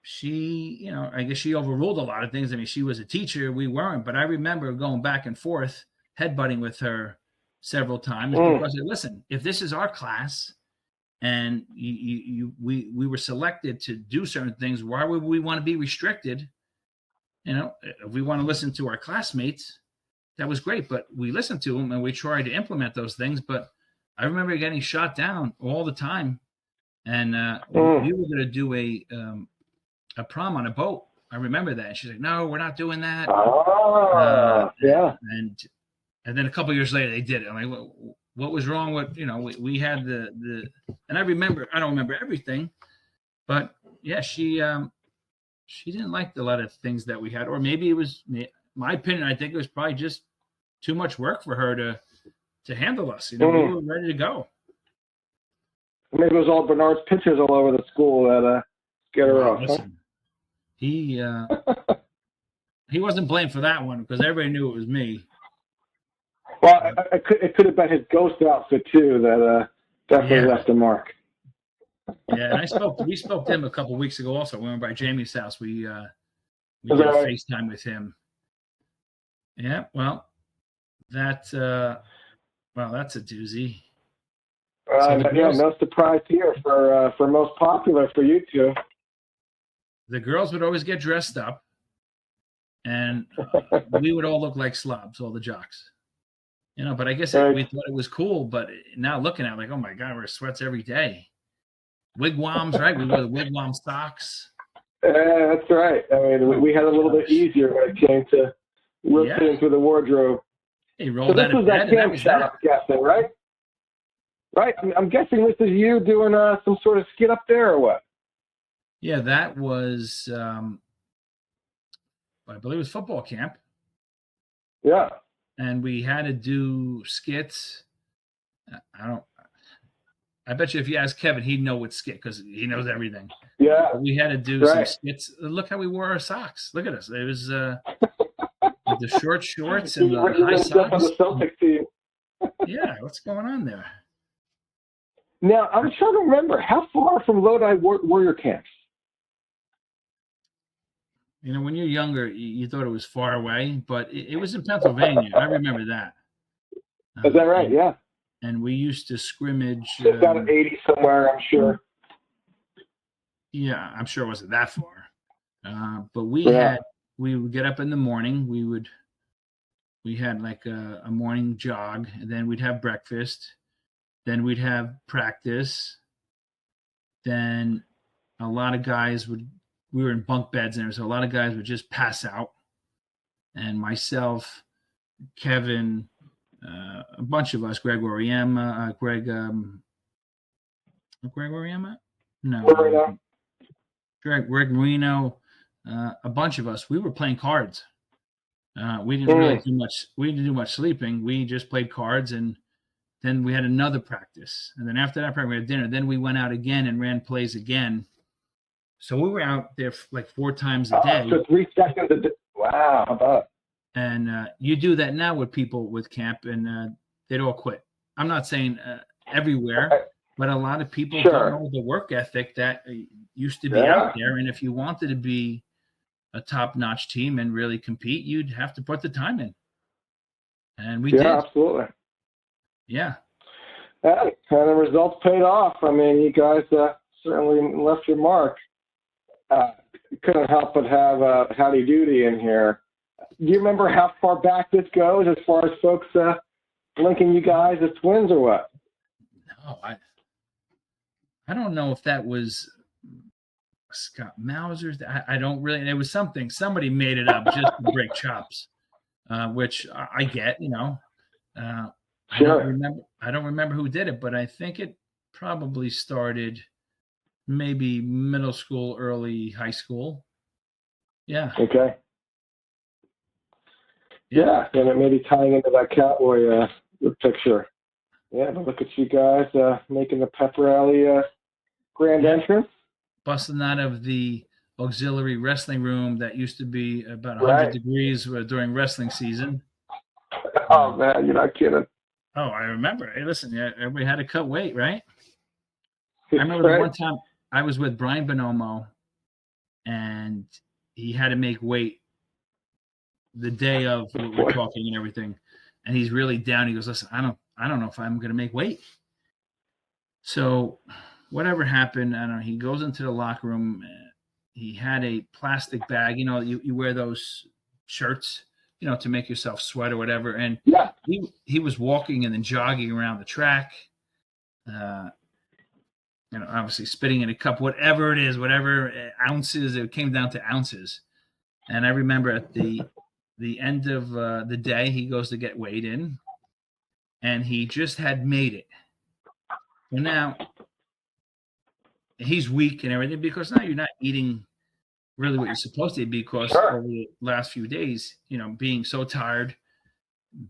she overruled a lot of things. She was a teacher, we weren't, but I remember going back and forth, headbutting with her several times because, listen, if this is our class and we were selected to do certain things, why would we want to be restricted? If we want to listen to our classmates, that was great, but we listened to them and we tried to implement those things. But I remember getting shot down all the time, and we were going to do a prom on a boat. I remember that. And she's like, "No, we're not doing that." And then a couple of years later, they did it. I'm like, what was wrong with we had the and I don't remember everything, but yeah, she didn't like a lot of things that we had, or maybe it was my opinion. I think it was probably just too much work for her to handle us. We were ready to go. Maybe it was all Bernard's pictures all over the school that get her off. Listen, he wasn't blamed for that one because everybody knew it was me. Well, it could have been his ghost outfit too that definitely left a mark. Yeah, and we spoke to him a couple of weeks ago also. We went by Jamie's house. We did a FaceTime with him. Yeah, well, that's a doozy. No surprise here for most popular for you two. The girls would always get dressed up, and we would all look like slobs, all the jocks. But I guess we thought it was cool. But now looking at it, like, oh my God, we're sweats every day. Wigwams, right? We wore the wigwam socks. That's right. We had a little bit easier when it came to rotating through the wardrobe. He rolled out of bed, and that was that. I'm guessing, right? Right. I'm guessing this is you doing some sort of skit up there, or what? Yeah, that was, I believe it was football camp. Yeah. And we had to do skits. I bet you if you ask Kevin, he'd know what skit because he knows everything. Yeah. But we had to do some skits. Look how we wore our socks. Look at us. It was with the short shorts and the high socks. On the Celtic team. Yeah, what's going on there? Now, I'm trying to remember, how far from Lodi were your camps? When you're younger, you thought it was far away, but it was in Pennsylvania. I remember that. Is that right? Yeah. And we used to scrimmage. Just out of 80 somewhere, I'm sure. Yeah, I'm sure it wasn't that far. But we would get up in the morning. We had like a morning jog, and then we'd have breakfast. Then we'd have practice. Then a lot of guys we were in bunk beds, and so a lot of guys would just pass out. And myself, Kevin, a bunch of us, Greg Oriema, Greg Oriema? No. Greg Marino, a bunch of us, we were playing cards. We didn't really do much. We didn't do much sleeping. We just played cards, and then we had another practice. And then after that practice, we had dinner. Then we went out again and ran plays again. So we were out there like 4 times a day. So 3 seconds a day. Wow, how about it? And you do that now with people with camp, and they'd all quit. I'm not saying everywhere, but a lot of people don't know the work ethic that used to be out there. And if you wanted to be a top-notch team and really compete, you'd have to put the time in. And we did. Absolutely. Yeah. And the results paid off. I mean, you guys certainly left your mark. Couldn't help but have Howdy Doody in here. Do you remember how far back this goes as far as folks linking you guys as twins or what? No, I don't know if that was Scott Mauser's. I don't really. It was something. Somebody made it up just to break chops, which I get. I don't remember who did it, but I think it probably started maybe middle school, early high school. Yeah. Okay. Yeah, and it may be tying into that Cowboy picture. Yeah, but look at you guys making the pep rally grand entrance. Busting out of the auxiliary wrestling room that used to be about 100 degrees during wrestling season. Oh, man, you're not kidding. Oh, I remember. Hey, listen, everybody had to cut weight, right? I remember the one time I was with Brian Bonomo, and he had to make weight the day of we're talking and everything, and he's really down. He goes, "Listen, I don't know if I'm going to make weight." So, whatever happened, I don't know. He goes into the locker room. He had a plastic bag. You wear those shirts, to make yourself sweat or whatever. And he was walking and then jogging around the track. Obviously spitting in a cup, whatever it is, whatever ounces. It came down to ounces. And I remember at the end of the day, he goes to get weighed in, and he just had made it. And now he's weak and everything because now you're not eating really what you're supposed to, because over the last few days, being so tired,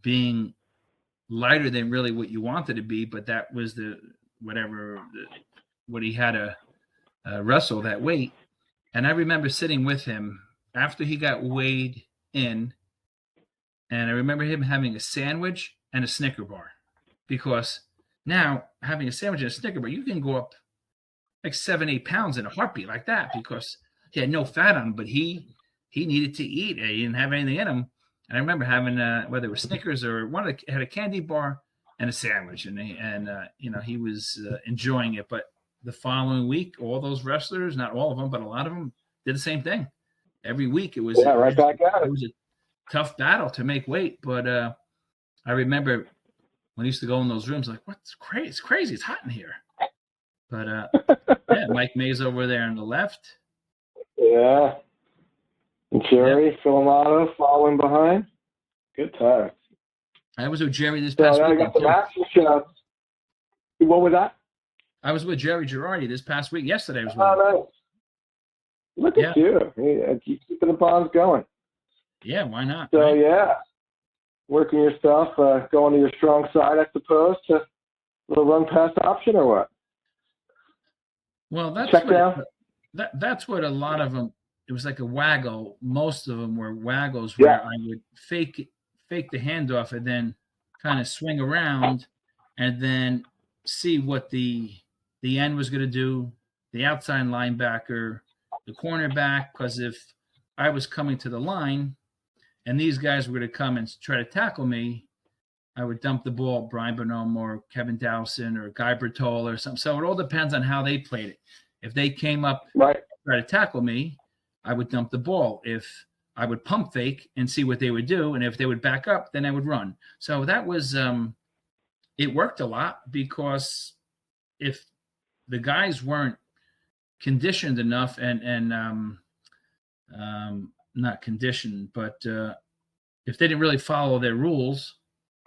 being lighter than really what you wanted to be, but that was what he had to wrestle that weight. And I remember sitting with him after he got weighed in, and I remember him having a sandwich and a Snicker bar, because now having a sandwich and a Snicker bar, you can go up like 7-8 pounds in a heartbeat like that, because he had no fat on him, but he needed to eat. He didn't have anything in him. And I remember having whether it was Snickers or had a candy bar and a sandwich, and he was enjoying it. But the following week, all those wrestlers, not all of them, but a lot of them, did the same thing. Every week it was right back at it. It was a tough battle to make weight, but I remember when I used to go in those rooms, like, what's crazy? It's crazy. It's hot in here. But Mike May's over there on the left. Yeah. And Jerry Filamato following behind. Good time. I was with Jerry this past week. I got some action shots. What was that? I was with Jerry Girardi this past week. Yesterday I was with him. Nice. Look at you. Keep keeping the bonds going. Yeah, why not? So, right? working your stuff, going to your strong side, I suppose, to a little run past option or what? Well, that's what a lot of them, it was like a waggle. Most of them were waggles where I would fake the handoff and then kind of swing around and then see what the end was going to do, the outside linebacker, the cornerback, because if I was coming to the line and these guys were going to come and try to tackle me, I would dump the ball, Brian Bonomo or Kevin Dowson or Guy Bertol or something. So it all depends on how they played it. If they came up to try to tackle me, I would dump the ball. If I would pump fake and see what they would do, and if they would back up, then I would run. So that was it worked a lot, because if the guys weren't conditioned enough and not conditioned, but if they didn't really follow their rules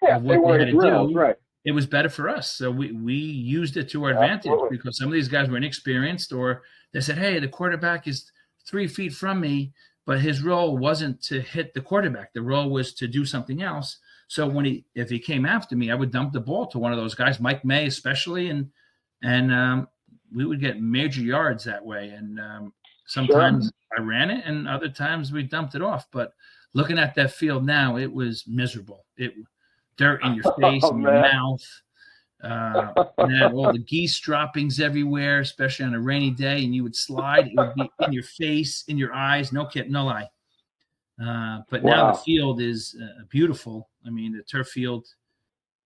of what they had to do, it was better for us. So we used it to our advantage, because some of these guys were inexperienced, or they said, hey, the quarterback is 3 feet from me, but his role wasn't to hit the quarterback. The role was to do something else. So if he came after me, I would dump the ball to one of those guys, Mike May especially, and we would get major yards that way. And Sometimes I ran it, and other times we dumped it off. But looking at that field now, it was miserable. It dirt in your face, in your mouth. Man, all the geese droppings everywhere, especially on a rainy day, and you would slide. It would be in your face, in your eyes. No kid, no lie. But now the field is beautiful. I mean, the turf field,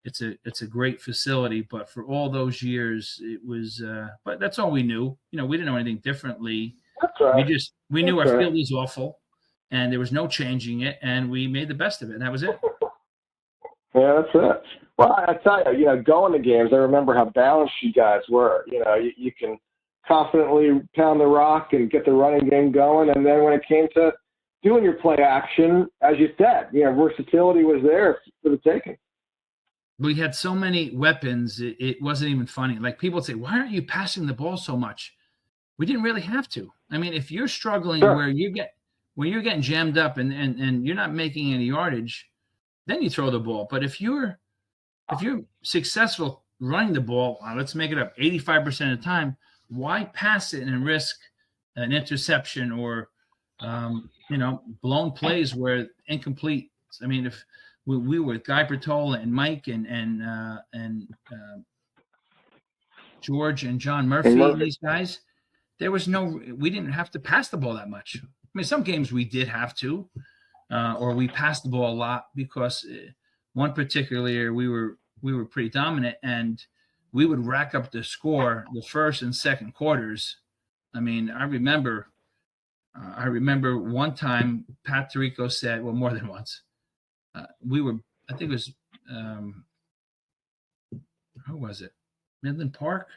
it's a great facility. But for all those years, it was. But that's all we knew. We didn't know anything differently. That's right. We knew our field was awful, and there was no changing it, and we made the best of it. And that was it. Yeah, that's it. Well, I tell you, going to games, I remember how balanced you guys were. You can confidently pound the rock and get the running game going, and then when it came to doing your play action, as you said, versatility was there for the taking. We had so many weapons, it wasn't even funny. Like, people would say, why aren't you passing the ball so much? We didn't really have to. I mean, if you're struggling where you're getting jammed up and you're not making any yardage, then you throw the ball. But if you're successful running the ball, let's make it up 85% of the time, why pass it and risk an interception or blown plays where incomplete? I mean, if we were with Guy Bertola and Mike and George and John Murphy, these guys, we didn't have to pass the ball that much. I mean, some games we did have to, or we passed the ball a lot because one particular year we were pretty dominant, and we would rack up the score the first and second quarters. I mean, I remember one time Pat Tirico said, well, more than once, I think it was, who was it? Midland Park?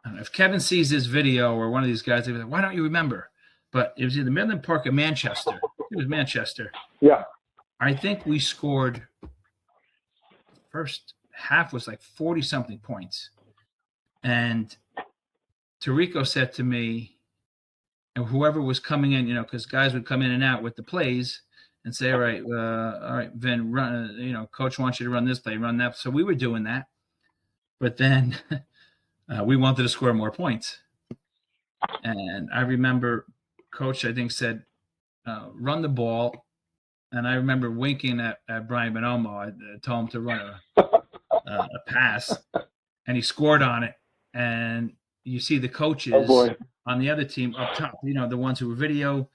I don't know. If Kevin sees this video or one of these guys, they'll be like, why don't you remember? But it was either Midland Park or Manchester. It was Manchester. Yeah. I think we scored, first half was like 40-something points. And Tirico said to me, and whoever was coming in, because guys would come in and out with the plays and say, all right, Vin, run, coach wants you to run this play, run that. So we were doing that. But then we wanted to score more points. And I remember coach, I think, said, run the ball. And I remember winking at Brian Bonomo. I told him to run a pass, and he scored on it. And you see the coaches on the other team up top, the ones who were video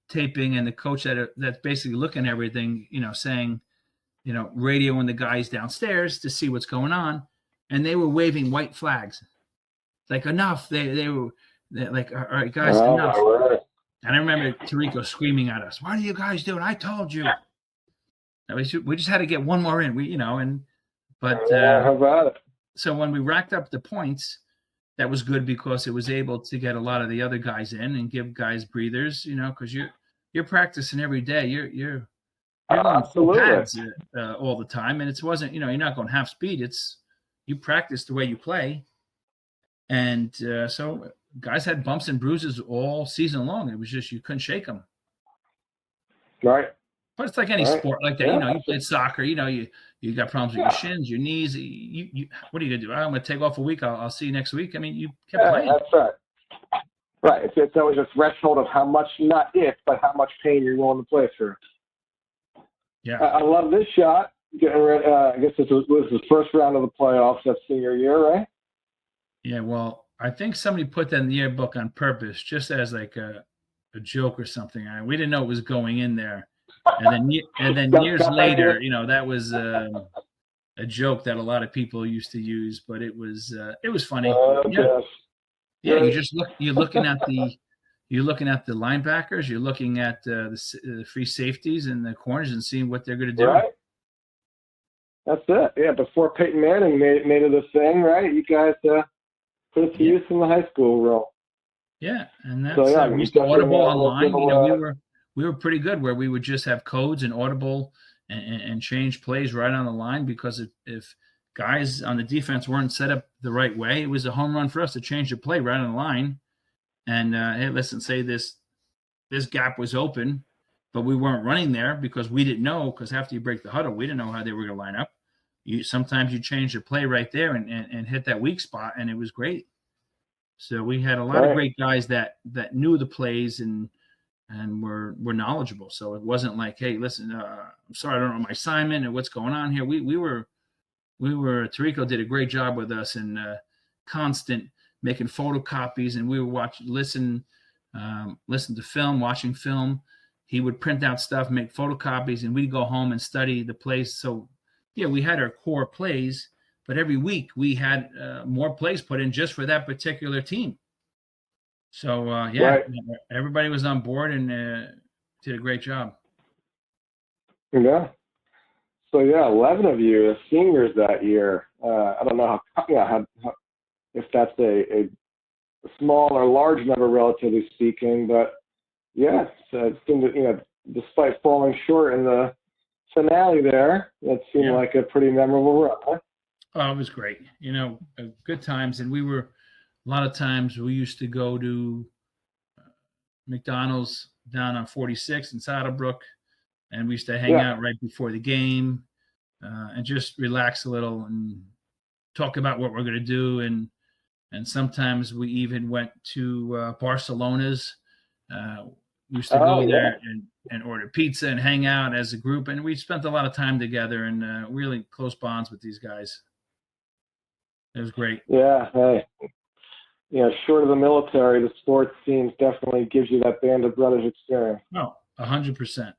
taping, and the coach that's basically looking at everything, saying, radioing the guys downstairs to see what's going on. And they were waving white flags. It's like, enough. They were like, all right, guys, enough. Right. And I remember Tirico screaming at us, what are you guys doing? I told you. We just had to get one more in. How about it? So when we racked up the points, that was good because it was able to get a lot of the other guys in and give guys breathers, because you're practicing every day. You're going full pads all the time, and it wasn't, you're not going half speed. It's you practice the way you play, and so guys had bumps and bruises all season long. It was just you couldn't shake them. Right. But it's like any sport like that. You played soccer. You got problems with your shins, your knees. You what are you gonna do? I'm gonna take off a week. I'll see you next week. I mean, you kept playing. That's right. Right. It's always a threshold of how much, not if, but how much pain you're willing to play through. Yeah. I love this shot. Getting rid. I guess this was the first round of the playoffs that senior year, right? Yeah. Well, I think somebody put that in the yearbook on purpose, just as like a joke or something. We didn't know it was going in there. And then years later, that was a joke that a lot of people used to use, but it was funny. You're looking at the linebackers, you're looking at the free safeties and the corners and seeing what they're going to do. Right. That's it. Yeah, before Peyton Manning made it a thing, right? You guys put it to use in the high school role. Yeah, and that's we used to audible online. We were pretty good where we would just have codes and audible and change plays right on the line, because if guys on the defense weren't set up the right way, it was a home run for us to change the play right on the line. And hey, listen, say this gap was open, but we weren't running there because we didn't know, because after you break the huddle, we didn't know how they were going to line up. Sometimes you change the play right there and hit that weak spot, and it was great. So we had a lot of great guys that knew the plays and were knowledgeable. So it wasn't like, hey, listen, I'm sorry, I don't know my assignment and what's going on here. We were Tarico did a great job with us and constant making photocopies, and we would listen to film, watching film. He would print out stuff, make photocopies, and we'd go home and study the plays. So yeah, we had our core plays, but every week we had more plays put in just for that particular team. So everybody was on board and did a great job. Yeah. So 11 of you as seniors that year. I don't know how if that's a small or large number, relatively speaking, but yes, it seemed that despite falling short in the finale there, it seemed like a pretty memorable run. Oh, it was great. Good times, and a lot of times we used to go to McDonald's down on 46 in Saddlebrook, and we used to hang out right before the game and just relax a little and talk about what we're going to do. And sometimes we even went to Barcelona's. We used to go there and order pizza and hang out as a group. And we spent a lot of time together and really close bonds with these guys. It was great. Yeah. Hey. Short of the military, the sports teams definitely gives you that band of brothers experience. Oh, 100%.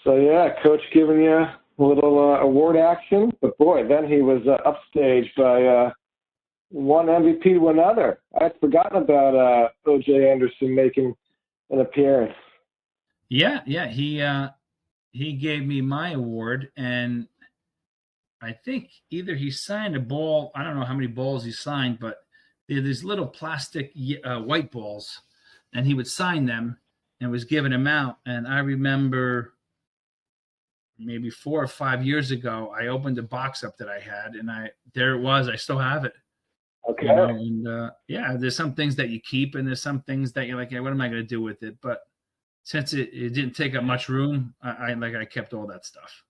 So Coach giving you a little award action, but boy, then he was upstaged by one MVP to another. I'd forgotten about O.J. Anderson making an appearance. Yeah, he gave me my award, and I think either he signed a ball. I don't know how many balls he signed, but they're these little plastic white balls, and he would sign them and was giving them out. And I remember maybe 4 or 5 years ago, I opened a box up that I had, and there it was. I still have it. Okay. And there's some things that you keep, and there's some things that you're like, hey, what am I going to do with it? But since it didn't take up much room, I kept all that stuff.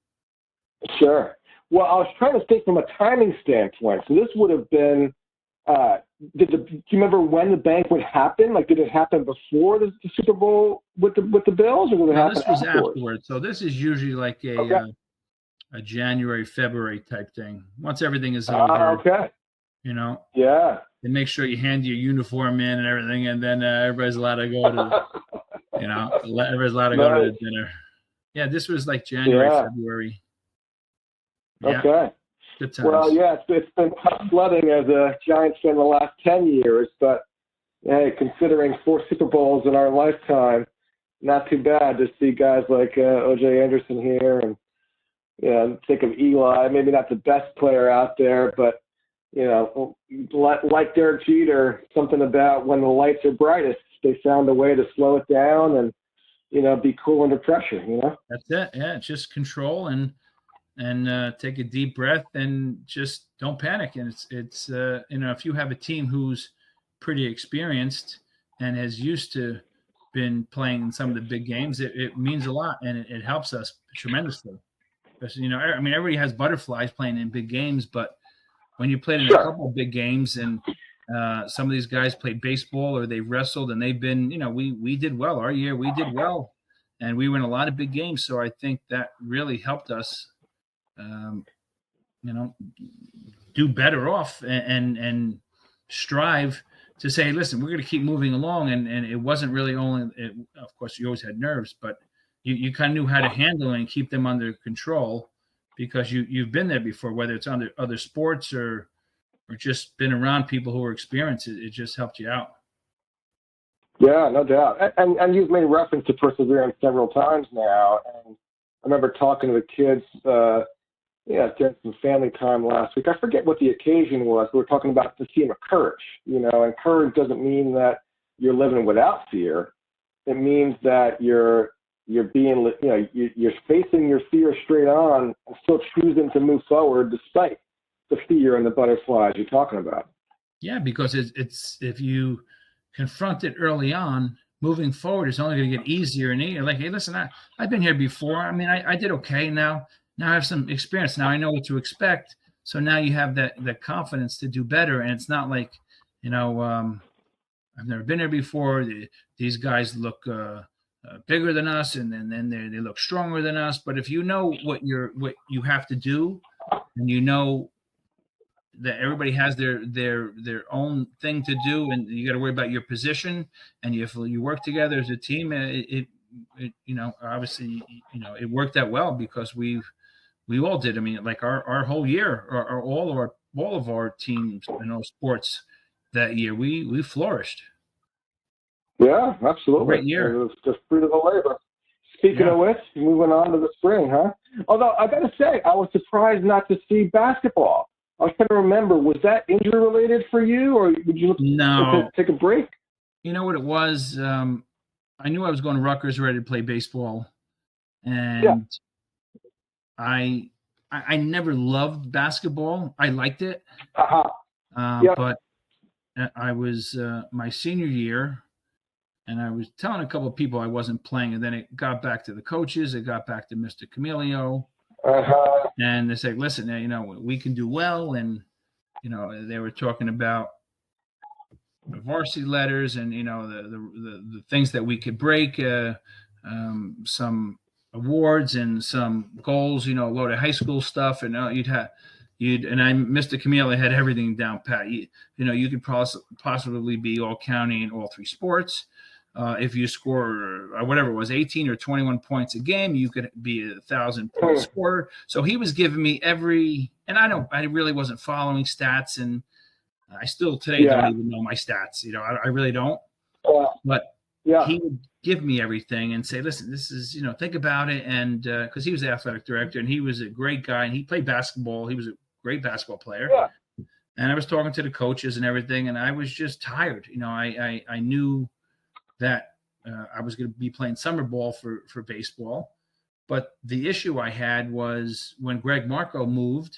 Sure. Well, I was trying to think from a timing standpoint. So this would have been, do you remember when the banquet happened? Like, did it happen before the Super Bowl with the Bills, or did it happen this was afterwards? So this is usually like a January, February type thing. Once everything is over, okay. Yeah. They make sure you hand your uniform in and everything, and then everybody's allowed to go to, everybody's allowed to go to the dinner. Yeah, this was like January, February. Yeah. Okay. Good times. Well, it's been tough sledding as a Giants fan the last 10 years, but hey, considering 4 Super Bowls in our lifetime, not too bad to see guys like O.J. Anderson here, and think of Eli, maybe not the best player out there, but like Derek Jeter, something about when the lights are brightest, they found a way to slow it down and be cool under pressure. That's it. Yeah, just control and take a deep breath and just don't panic. And it's if you have a team who's pretty experienced and has used to been playing in some of the big games, it means a lot, and it helps us tremendously. Because everybody has butterflies playing in big games, but when you played in a couple of big games and some of these guys played baseball or they wrestled and they've been, we did well our year. We did well, and we win a lot of big games. So I think that really helped us. Do better off and strive to say, listen, we're going to keep moving along. And it wasn't really of course, you always had nerves, but you kind of knew how to handle and keep them under control because you've been there before, whether it's under other sports or just been around people who are experienced. It just helped you out. Yeah, no doubt. And you've made reference to perseverance several times now. And I remember talking to the kids, during some family time last week. I forget what the occasion was. We were talking about the theme of courage, and courage doesn't mean that you're living without fear. It means that you're being, you're facing your fear straight on and still choosing to move forward despite the fear and the butterflies you're talking about. Yeah, because it's if you confront it early on, moving forward is only going to get easier and easier. Like, hey, listen, I've been here before. I mean, I did okay now. Now I have some experience. Now I know what to expect. So now you have that confidence to do better. And it's not like, I've never been there before. These guys look bigger than us, and then they look stronger than us. But if you know what you have to do, and you know that everybody has their own thing to do, and you got to worry about your position, and if you work together as a team, obviously it worked out well because we all did. I mean, like our whole year, or all of our teams in sports that year, we flourished. Yeah, absolutely. Great year. It was just fruit of the labor. Speaking of which, moving on to the spring, huh? Although I got to say, I was surprised not to see basketball. I was trying to remember, was that injury related for you, or would you look to take a break? You know what it was? I knew I was going to Rutgers ready to play baseball, and I never loved basketball. I liked it, but I was my senior year. And I was telling a couple of people I wasn't playing, and then it got back to the coaches. It got back to Mr. Camilio, and they said, "Listen, we can do well." And they were talking about the varsity letters, and the things that we could break, some awards and some goals. A lot of high school stuff, and Mr. Camilio had everything down pat. You could possibly be all county in all three sports. If you score whatever it was, 18 or 21 points a game, you could be 1,000-point scorer. So he was giving me and I really wasn't following stats, and I still today don't even know my stats. I really don't. But he would give me everything and say, "Listen, this is think about it." And because he was the athletic director, and he was a great guy, and he played basketball. He was a great basketball player. Yeah. And I was talking to the coaches and everything, and I was just tired. I knew that I was going to be playing summer ball for baseball. But the issue I had was when Greg Marco moved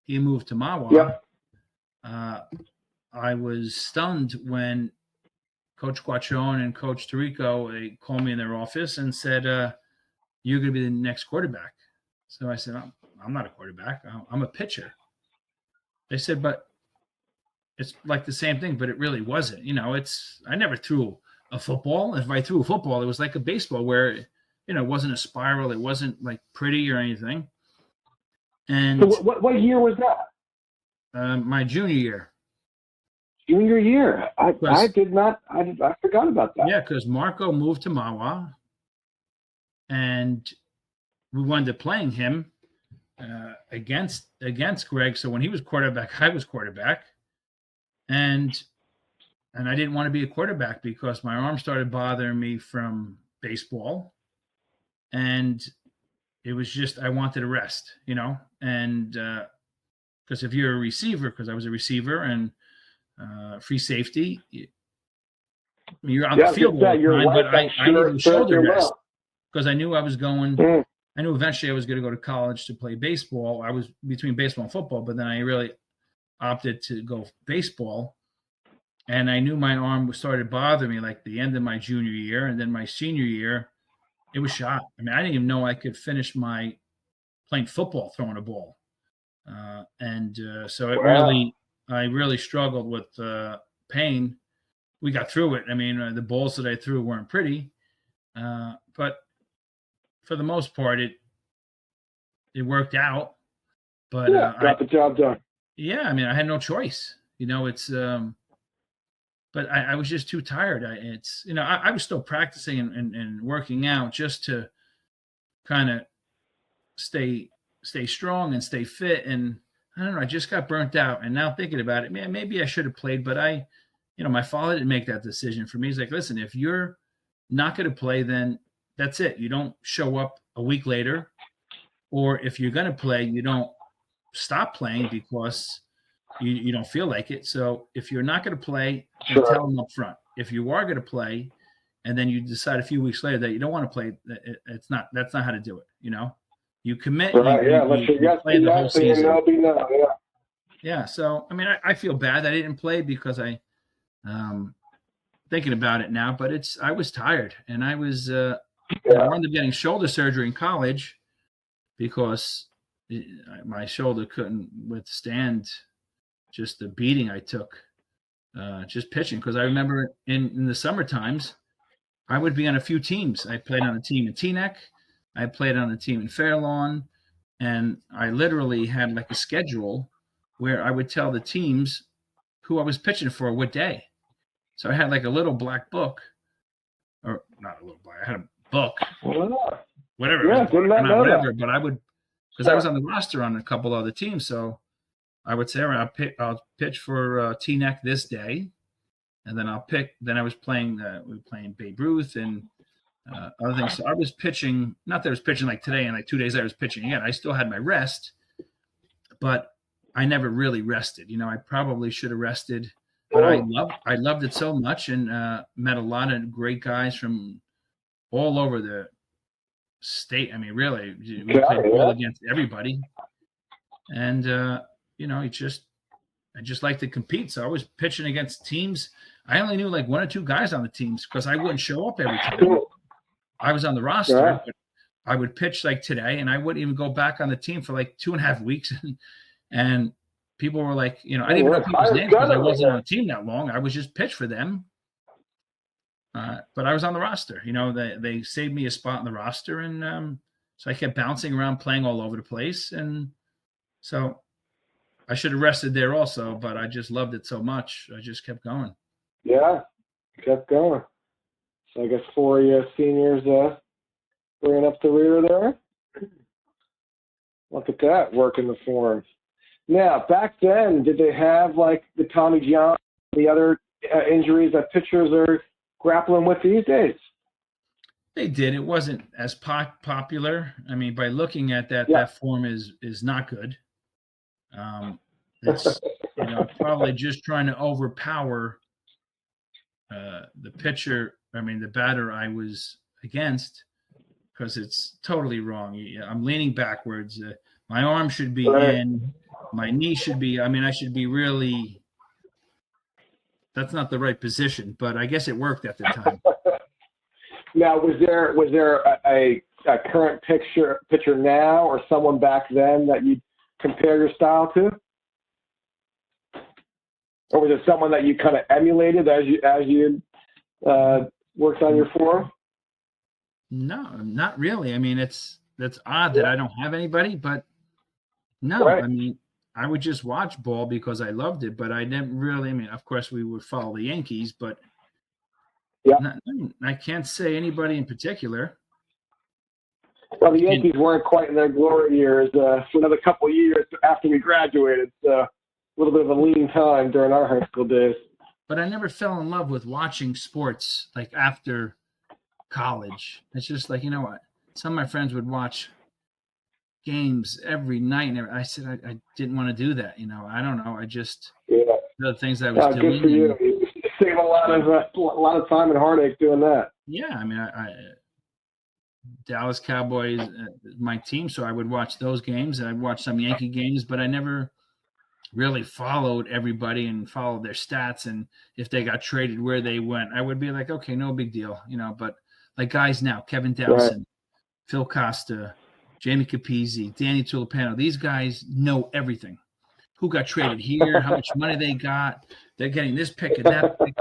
to Mahwah. I was stunned when Coach Guachon and Coach Tirico, they called me in their office and said, "You're going to be the next quarterback." So I said, "I'm not a quarterback. I'm a pitcher." They said, "But it's like the same thing," but it really wasn't. I never threw a football. If I threw a football, it was like a baseball where, it wasn't a spiral. It wasn't like pretty or anything. And so what year was that? My junior year. Junior year. I forgot about that. Yeah, because Marco moved to Mahwah, and we wound up playing him against Greg. So when he was quarterback, I was quarterback, and I didn't want to be a quarterback because my arm started bothering me from baseball, and it was just I wanted a rest, and because if you're a receiver, because I was a receiver and free safety, you're on the field all the time, but I needed a shoulder rest because I knew I was going. I knew eventually I was going to go to college to play baseball. I was between baseball and football, but then I really opted to go baseball. And I knew my arm started bothering me like the end of my junior year, and then my senior year, it was shot. I mean, I didn't even know I could finish my playing football throwing a ball, so I really struggled with pain. We got through it. I mean, the balls that I threw weren't pretty, but for the most part, it worked out. But got the job done. Yeah, I mean, I had no choice. It's. But I was just too tired. I was still practicing and working out just to kind of stay strong and stay fit. And I don't know, I just got burnt out. And now thinking about it, man, maybe I should have played, but my father didn't make that decision for me. He's like, "Listen, if you're not going to play, then that's it. You don't show up a week later, or if you're going to play, you don't stop playing because you don't feel like it. So if you're not going to play, then tell them up front. If you are going to play, and then you decide a few weeks later that you don't want to play, that's not how to do it. You commit. You play the whole season. Yeah. So I mean, I feel bad that I didn't play because I, thinking about it now, but I was tired, and I was I wound up getting shoulder surgery in college because my shoulder couldn't withstand just the beating I took just pitching. Because I remember in the summer times, I would be on a few teams. I played on a team in Teaneck. I played on a team in Fairlawn. And I literally had like a schedule where I would tell the teams who I was pitching for what day. So I had like a little black book, or not a little black, I had a book, whatever. Yeah, did not know whatever, that. but I would, because I was on the roster on a couple other teams. So I would say, all right, I'll pitch for Teaneck this day. And then then I was playing, we were playing Babe Ruth and other things. So I was pitching, not that I was pitching like today and like 2 days I was pitching again. I still had my rest, but I never really rested. I probably should have rested, but I loved it so much, and met a lot of great guys from all over the state. I mean, really, we played well against everybody. And, I just like to compete. So I was pitching against teams. I only knew like one or two guys on the teams because I wouldn't show up every time. I was on the roster, but I would pitch like today, and I wouldn't even go back on the team for like 2.5 weeks. And people were like, I didn't even know people's names because I wasn't on the team that long. I was just pitch for them. But I was on the roster. They saved me a spot in the roster, and so I kept bouncing around, playing all over the place. And so I should have rested there also, but I just loved it so much. I just kept going. Yeah, kept going. So I guess 4 seniors bringing up the rear there. Look at that, working the form. Now, back then, did they have like the Tommy John, the other injuries that pitchers are grappling with these days? They did. It wasn't as popular. I mean, by looking at that, that form is not good. It's probably just trying to overpower the pitcher. I mean, the batter I was against, because it's totally wrong. I'm leaning backwards. My arm should be in. My knee should be. I mean, I should be really. That's not the right position, but I guess it worked at the time. Now, was there a current pitcher now, or someone back then that you compare your style to, or was it someone that you kind of emulated as you worked on your form? No, not really. I mean, that's odd that I don't have anybody, but no. Right. I mean, I would just watch ball because I loved it, but I didn't really. I mean, of course, we would follow the Yankees, but I can't say anybody in particular. Well, the Yankees weren't quite in their glory years for another couple of years after we graduated, so a little bit of a lean time during our high school days. But I never fell in love with watching sports like after college. It's just like, what? Some of my friends would watch games every night, and I said I didn't want to do that. I don't know. I just the things I was doing. Good for you. You save a lot of time and heartache doing that. Yeah, I mean, I Dallas Cowboys, my team, so I would watch those games, and I'd watch some Yankee games, but I never really followed everybody and followed their stats, and if they got traded, where they went. I would be like, okay, no big deal, but like guys now, Kevin Dowson, Phil Costa, Jamie Capizzi, Danny Tulipano, these guys know everything. Who got traded here, how much money they got, they're getting this pick and that pick.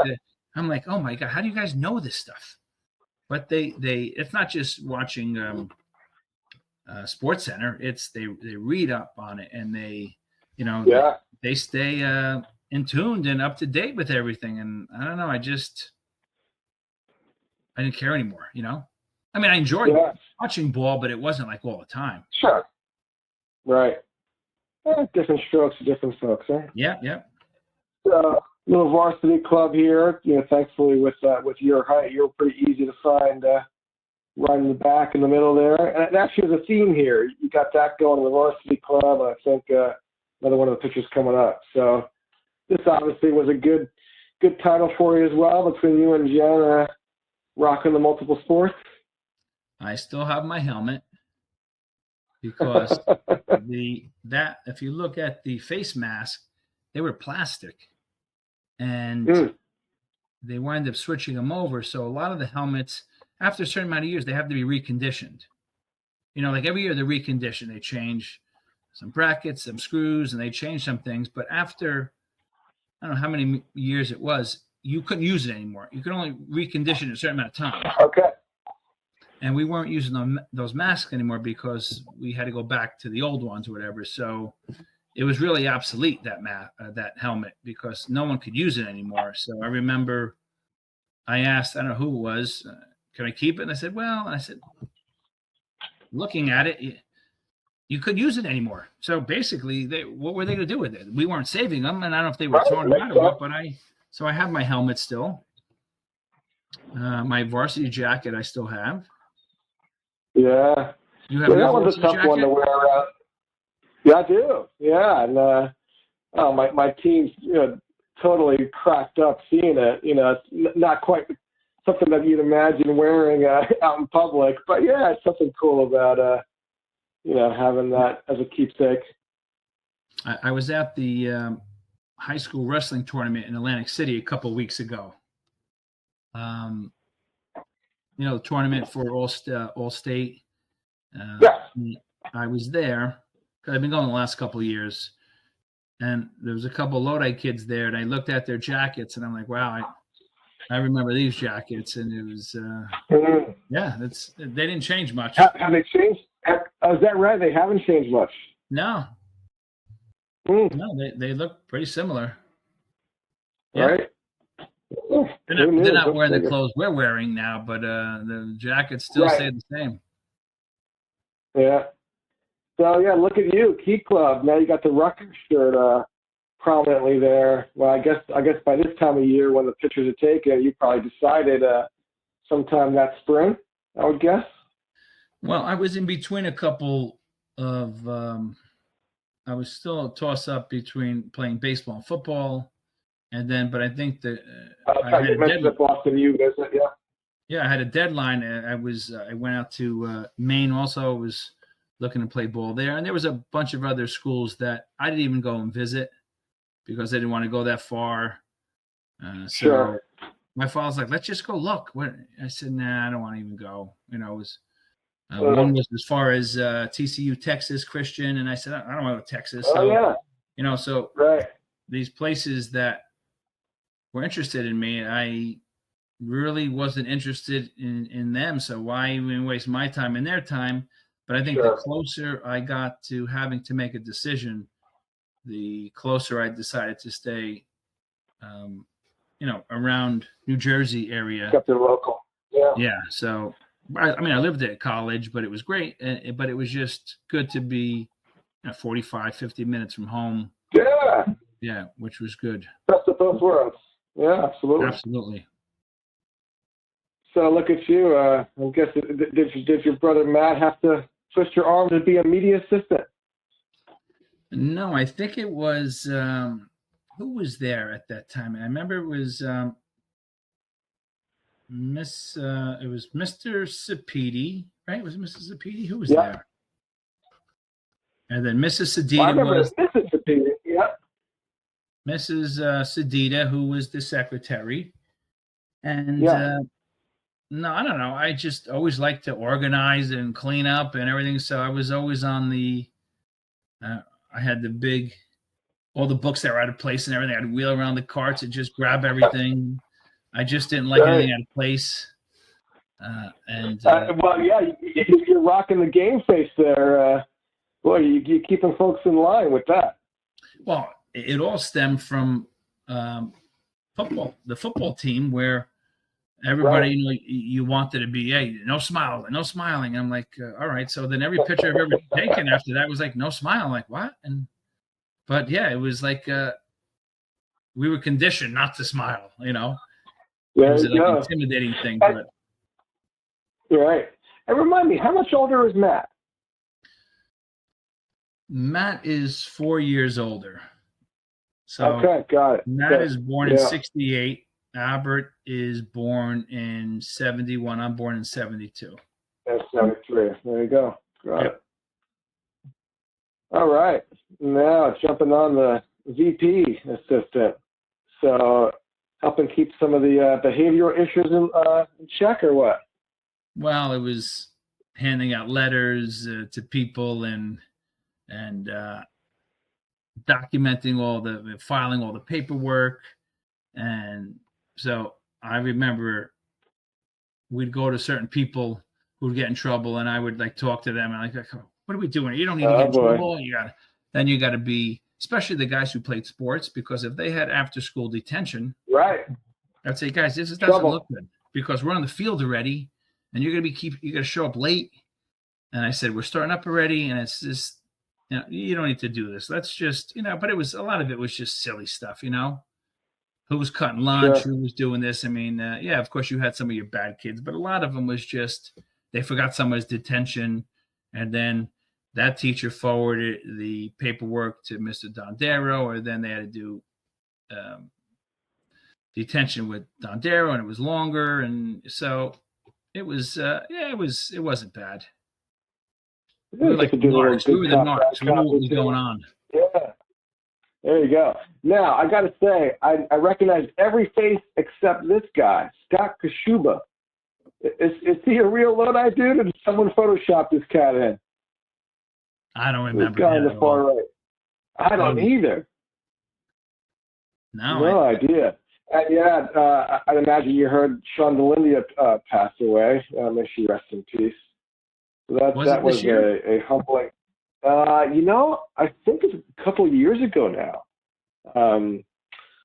I'm like, oh my God, how do you guys know this stuff? But it's not just watching Sports Center. It's they read up on it, and they stay in tuned and up to date with everything. And I don't know, I didn't care anymore. I mean, I enjoyed watching ball, but it wasn't like all the time. Sure. Right. Different strokes for different folks, eh? Yeah. Little varsity club here. Thankfully with your height, you're pretty easy to find right in the back in the middle there. And actually there's a theme here. You got that going in the varsity club, and I think another one of the pictures coming up. So this obviously was a good title for you as well, between you and Jen rocking the multiple sports. I still have my helmet because if you look at the face mask, they were plastic. And they wind up switching them over. So a lot of the helmets, after a certain amount of years, they have to be reconditioned. Like every year they're reconditioned. They change some brackets, some screws, and they changed some things. But after, I don't know how many years it was, you couldn't use it anymore. You could only recondition it a certain amount of time. Okay. And we weren't using those masks anymore because we had to go back to the old ones or whatever. So it was really obsolete, that helmet, because no one could use it anymore. So I remember I asked, I don't know who it was, can I keep it? And I said, well, and I said, looking at it, you couldn't use it anymore. So basically, what were they going to do with it? We weren't saving them, and I don't know if they were throwing them out or what, but I have my helmet still. My varsity jacket I still have. Yeah. You have that was a tough one to wear around. Yeah, I do. Yeah, and my team's totally cracked up seeing it. It's not quite something that you'd imagine wearing out in public, but yeah, it's something cool about having that as a keepsake. I was at the high school wrestling tournament in Atlantic City a couple of weeks ago. The tournament for all state. Yeah. I was there because I've been going the last couple of years, and there was a couple of Lodi kids there, and I looked at their jackets, and I'm like, wow, I remember these jackets, and it was, they didn't change much. Have they changed? Is that right? They haven't changed much. No. No, they look pretty similar. Yeah. Right. They're not wearing the clothes we're wearing now, but the jackets still stay the same. Yeah. So yeah, look at you, Key Club. Now you got the Rutgers shirt prominently there. Well, I guess by this time of year, when the pictures are taken, you probably decided sometime that spring, I would guess. Well, I was in between a couple of. I was still a toss up between playing baseball and football, but I think that I had you mentioned the Boston U visit, yeah. Yeah, I had a deadline. I went out to Maine. Also, was looking to play ball there, and there was a bunch of other schools that I didn't even go and visit because I didn't want to go that far. Sure. My father's like, "Let's just go look." I said, "Nah, I don't want to even go." It was one was as far as TCU, Texas Christian, and I said, "I don't want to go to Texas." So, yeah. So right. These places that were interested in me, I really wasn't interested in them. So why even waste my time and their time? But I think the closer I got to having to make a decision, the closer I decided to stay, around New Jersey area. Kept it local. Yeah. Yeah. So, I lived at college, but it was great. But it was just good to be 45, 50 minutes from home. Yeah. Yeah, which was good. Best of both worlds. Yeah, absolutely. Absolutely. So look at you. I guess did your brother Matt have to twist your arm to be a media assistant? No, I think it was who was there at that time. I remember it was it was Mr. Sapiti, right? Was it Mrs. Sapiti? Who was there? And then Mrs. Sedita was Mrs. Sapiti. Yeah. Mrs. Sedita, who was the secretary. And no, I don't know. I just always liked to organize and clean up and everything. So I was always on I had all the books that were out of place and everything. I'd wheel around the carts and just grab everything. I just didn't like anything out of place. Well, yeah, you're rocking the game face there. Boy, you're keeping folks in line with that. Well, it all stemmed from football, the football team, where everybody, you wanted to be, hey, no smiling. I'm like, all right. So then every picture I've ever taken after that was like, no smile. I'm like, what? But yeah, it was like we were conditioned not to smile, It was like an intimidating thing. But right. And remind me, how much older is Matt? Matt is 4 years older. So okay, got it. Matt is born in 68. Albert is born in 71. I'm born in 72. That's 73. There you go. Got it. All right. Now jumping on the VP assistant. So helping keep some of the behavioral issues in check, or what? Well, it was handing out letters to people and and filing all the paperwork. And so I remember we'd go to certain people who'd get in trouble, and I would like talk to them and like, what are we doing? You don't need to get in trouble. You got to be, especially the guys who played sports, because if they had after school detention, right, I'd say, guys, this doesn't look good because we're on the field already, and you're gonna you got to show up late. And I said, we're starting up already, and it's just, you don't need to do this. Let's just, but a lot of it was just silly stuff, who was cutting lunch, who was doing this. I mean, yeah, of course you had some of your bad kids, but a lot of them was just, they forgot someone's detention. And then that teacher forwarded the paperwork to Mr. Dondero, or then they had to do detention with Dondero, and it was longer. And so it was, it wasn't bad. We were like the narcs. We were the narcs. We knew what was going on. Yeah. There you go. Now, I got to say, I recognize every face except this guy, Scott Kashuba. Is he a real Lodi dude, or did someone Photoshop this cat in? I don't remember. This guy on the far right. I don't either. No idea. And yeah, I'd imagine you heard Sean Delindia passed away. May she rest in peace. So that was a humbling. I think it's a couple of years ago now.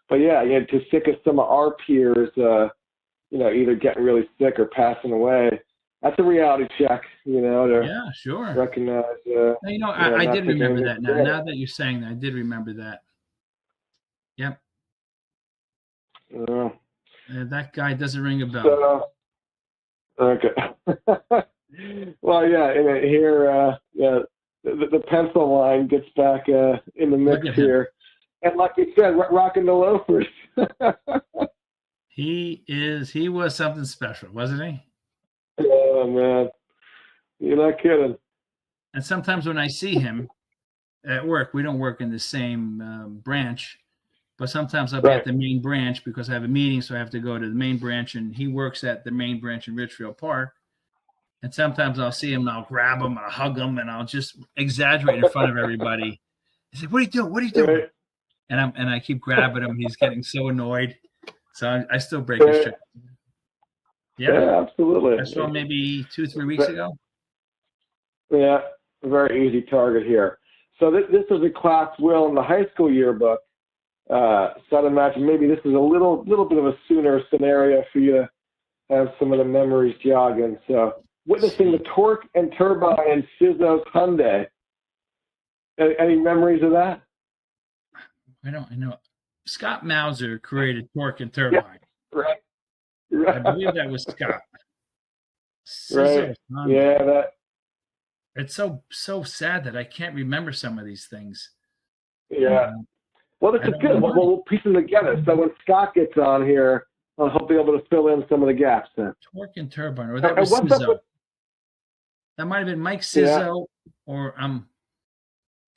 But yeah, to sick of some of our peers, either getting really sick or passing away. That's a reality check, Yeah, sure. Recognize. I did remember that now. Now that you're saying that, I did remember that. Yep. That guy doesn't ring a bell. Okay. Well, yeah, here, the pencil line gets back in the mix here. And like you said, rocking the loafers. He was something special, wasn't he? Oh, man. You're not kidding. And sometimes when I see him at work, we don't work in the same branch, but sometimes I'll be at the main branch because I have a meeting, so I have to go to the main branch, and he works at the main branch in Richfield Park. And sometimes I'll see him and I'll grab him and I'll hug him and I'll just exaggerate in front of everybody. I say, "What are you doing? What are you doing?" Right. And I keep grabbing him. He's getting so annoyed. So I still break his check. Yeah, absolutely. I saw him maybe 2-3 weeks ago. Yeah, a very easy target here. So this is a class will in the high school yearbook. So I'd imagine maybe this is a little bit of a sooner scenario for you to have some of the memories jogging. So witnessing the torque and turbine in Sizzo's Hyundai. Any memories of that? I know. Scott Mauser created torque and turbine. Yeah, right. I believe that was Scott. Right. Yeah, it's so sad that I can't remember some of these things. Yeah. Well, this is good. We'll piece them together. So when Scott gets on here, he'll be able to fill in some of the gaps then. Torque and turbine, or that was Sizzo. That might have been Mike Sizzo, or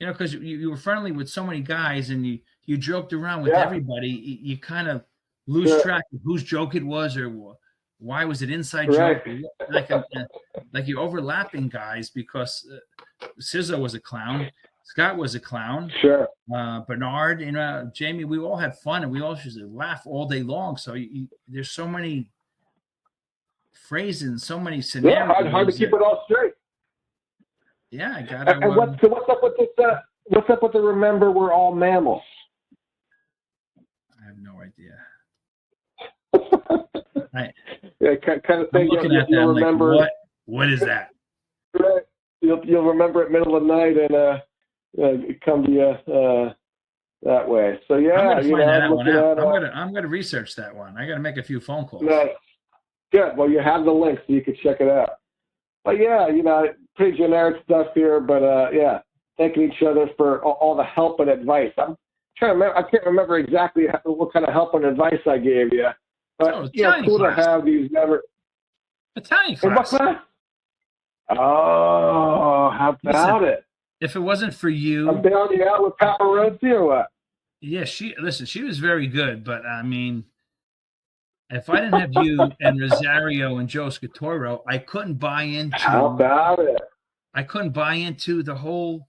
because you were friendly with so many guys and you joked around with everybody. You kind of lose track of whose joke it was or why was it inside joke. Like you're overlapping guys because Sizzo was a clown, Scott was a clown, Bernard, Jamie. We all had fun and we all used to laugh all day long. So there's so many phrases, so many scenarios. Yeah, hard to keep it all straight. Yeah, I got it. And what's up with this? What's up with the remember we're all mammals? I have no idea. Kind of thing. You'll remember. Like, what is that? Right. You'll remember it middle of the night and come to you that way. So yeah, I'm gonna find that one out. I'm gonna research that one. I gotta make a few phone calls. Nice. Good. Well, you have the link so you can check it out. But yeah, pretty generic stuff here. But thanking each other for all the help and advice. I'm trying to remember. I can't remember exactly what kind of help and advice I gave you. But cool class. To have these never. Italian class. Oh, how about it? If it wasn't for you, I'm bailing you out with paparazzi or what? Yeah, she was very good, but I mean, if I didn't have you and Rosario and Joe Scatoro, I couldn't buy into. How about it? I couldn't buy into the whole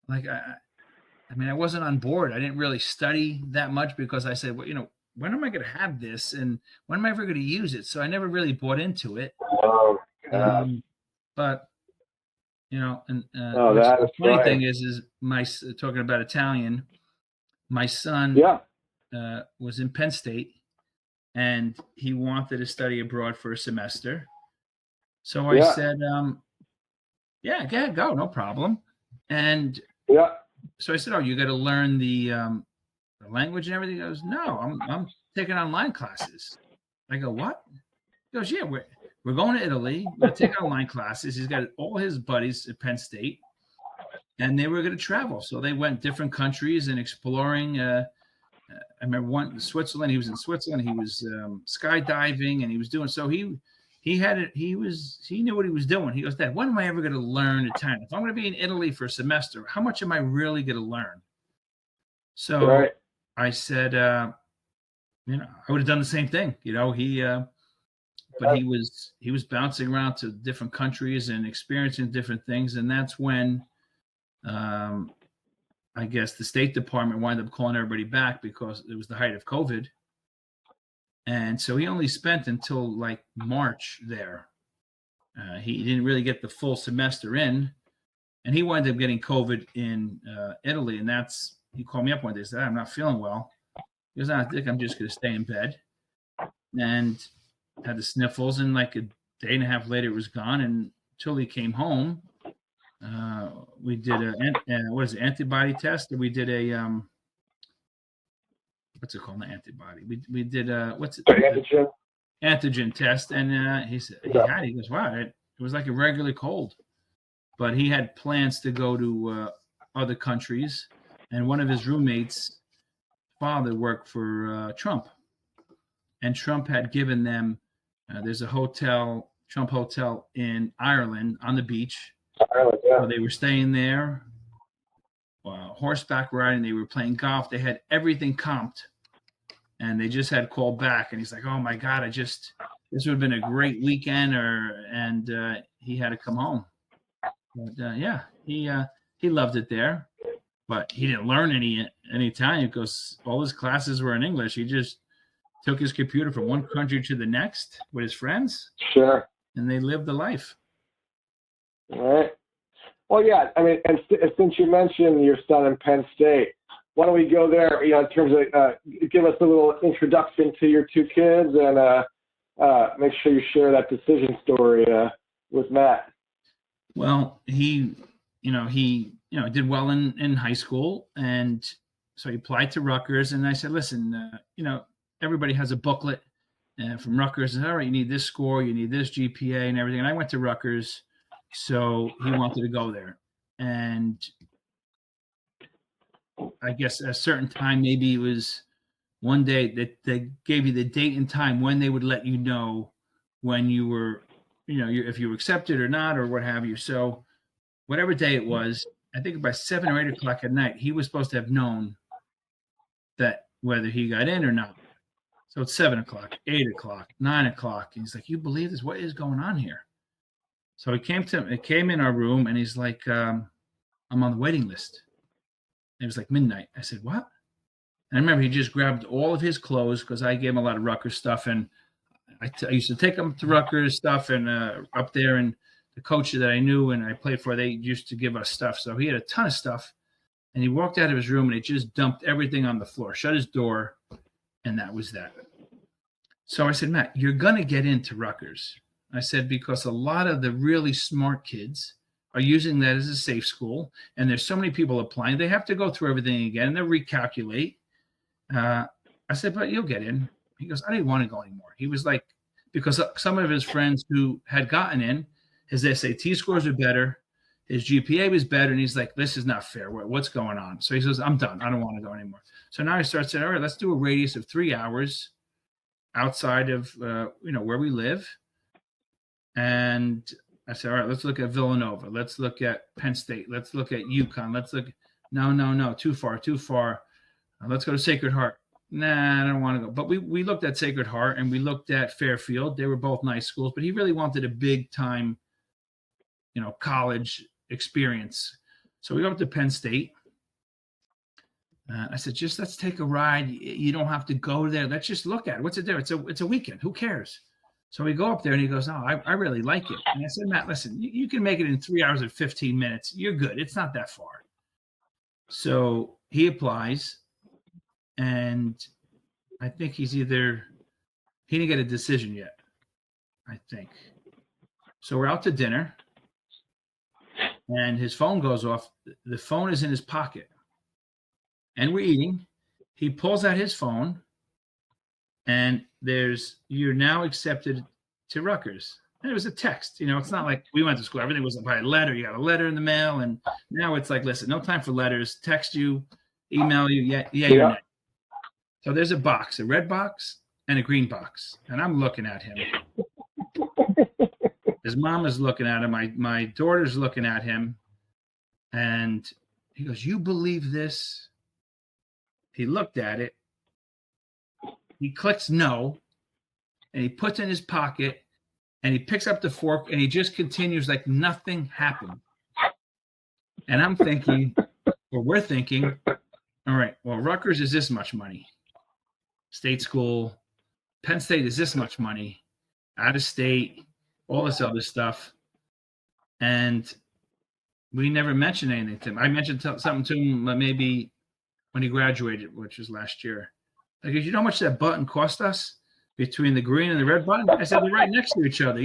like I mean, I wasn't on board. I didn't really study that much because I said, well, when am I going to have this, and when am I ever going to use it? So I never really bought into it. Oh, God. But and Oh, what's that the is funny funny. thing is talking about Italian. My son Yeah. was in Penn State, and he wanted to study abroad for a semester. So I Yeah. said, "Yeah, go, no problem." And Yeah. so I said, "Oh, you got to learn the language and everything." He goes, "No, I'm taking online classes." I go, "What?" He goes, "Yeah, we're going to Italy. We're going to take online classes." He's got all his buddies at Penn State, and they were going to travel. So they went different countries and exploring. I remember one Switzerland. He was in Switzerland. He was skydiving, and he was doing so. He had it. He knew what he was doing. He goes, "Dad, when am I ever going to learn Italian? If I'm going to be in Italy for a semester, how much am I really going to learn?" So Right. I said, I would have done the same thing. But Yeah. he was bouncing around to different countries and experiencing different things, and that's when um, I guess the State Department wound up calling everybody back because it was the height of COVID, and so he only spent until like March there. He didn't really get the full semester in, and he wound up getting COVID in Italy, and he called me up one day and said, "I'm not feeling well." He goes, "I think I'm just going to stay in bed," and had the sniffles, and like a day and a half later, it was gone. And until he came home, we did antibody test, or we did a what's it called, an antibody. We did what's it, Antigen. antigen test, and he said Yeah. he goes, "Wow, it was like a regular cold," but he had plans to go to other countries, and one of his roommates' father worked for Trump, and Trump had given them. There's a hotel, Trump Hotel in Ireland on the beach. Ireland, So yeah. they were staying there, horseback riding. They were playing golf. They had everything comped, and they just had called back. And he's like, "Oh my God, this would have been a great weekend." And he had to come home. But yeah, he loved it there, but he didn't learn any Italian because all his classes were in English. He just took his computer from one country to the next with his friends, Sure. and they lived the life. All right. Well, yeah. I mean, and since you mentioned your son in Penn State, why don't we go there? In terms of give us a little introduction to your two kids, and make sure you share that decision story with Matt. Well, he did well in high school, and so he applied to Rutgers. And I said, "Listen, everybody has a booklet from Rutgers. And all right, you need this score, you need this GPA, and everything." And I went to Rutgers, so he wanted to go there. And I guess at a certain time, maybe it was one day that they gave you the date and time when they would let you know when you were, if you were accepted or not, or what have you. So whatever day it was, I think by 7 or 8 o'clock at night, he was supposed to have known that whether he got in or not. So it's 7 o'clock, 8 o'clock, 9 o'clock. And he's like, "You believe this? What is going on here?" So it came in our room, and he's like, "I'm on the waiting list." And it was like midnight. I said, "What?" And I remember he just grabbed all of his clothes because I gave him a lot of Rutgers stuff. And I used to take him to Rutgers stuff, and up there, and the coach that I knew and I played for, they used to give us stuff. So he had a ton of stuff. And he walked out of his room, and he just dumped everything on the floor, shut his door, and that was that. So I said, "Matt, you're going to get into Rutgers." I said, because a lot of the really smart kids are using that as a safe school, and there's so many people applying. They have to go through everything again. They'll recalculate. I said, "But you'll get in." He goes, "I didn't want to go anymore." He was like, because some of his friends who had gotten in, his SAT scores are better, his GPA was better, and he's like, "This is not fair. What's going on?" So he says, "I'm done. I don't want to go anymore." So now he starts saying, "All right, let's do a radius of 3 hours outside of where we live." And I said, "All right, let's look at Villanova. Let's look at Penn State. Let's look at UConn. Let's look." No, too far, too far. Let's go to Sacred Heart. Nah, I don't want to go. But we looked at Sacred Heart, and we looked at Fairfield. They were both nice schools, but he really wanted a big time, college experience. So we go up to Penn State. I said, just let's take a ride. You don't have to go there. Let's just look at it. What's it there? It's a weekend. Who cares? So we go up there and he goes, oh, I really like it. And I said, Matt, listen, you can make it in 3 hours and 15 minutes. You're good. It's not that far. So he applies, and I think he didn't get a decision yet, I think. So we're out to dinner, and his phone goes off. The phone is in his pocket, and we're eating. He pulls out his phone, and you're now accepted to Rutgers. And it was a text. It's not like we went to school. Everything was by letter. You got a letter in the mail, and now it's like, listen, no time for letters. Text you, email you, or nay. So there's a box, a red box and a green box, and I'm looking at him. His mom is looking at him. My daughter's looking at him, and he goes, "You believe this?" He looked at it. He clicks no, and he puts it in his pocket, and he picks up the fork, and he just continues like nothing happened. And I'm thinking, or we're thinking, all right, well, Rutgers is this much money. State school. Penn State is this much money. Out of state, all this other stuff. And we never mentioned anything to him. I mentioned something to him maybe when he graduated, which was last year. Like, you know how much that button cost us between the green and the red button? I said, they're right next to each other.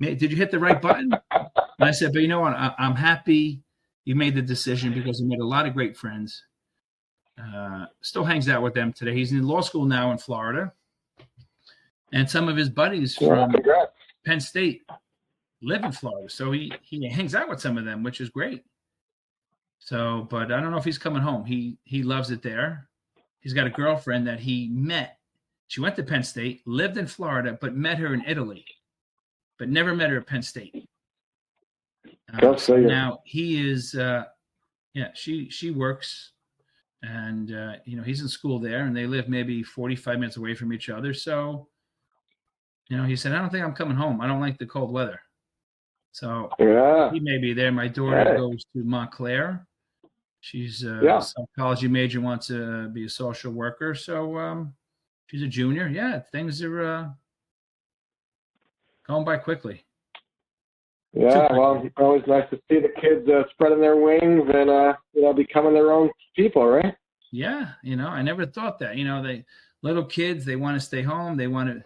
Did you hit the right button? And I said, but you know what? I'm happy you made the decision because you made a lot of great friends. Still hangs out with them today. He's in law school now in Florida. And some of his buddies from Penn State live in Florida. So he hangs out with some of them, which is great. So, but I don't know if he's coming home. He loves it there. He's got a girlfriend that he met. She went to Penn State, lived in Florida, but met her in Italy, but never met her at Penn State. So now he is, she works, and, he's in school there, and they live maybe 45 minutes away from each other. So, he said, I don't think I'm coming home. I don't like the cold weather. So he may be there. My daughter goes to Montclair. She's a psychology major, wants to be a social worker. So she's a junior. Yeah, things are going by quickly. Yeah, well, it's always nice to see the kids spreading their wings and, becoming their own people, right? Yeah, I never thought that. They little kids, they want to stay home. They want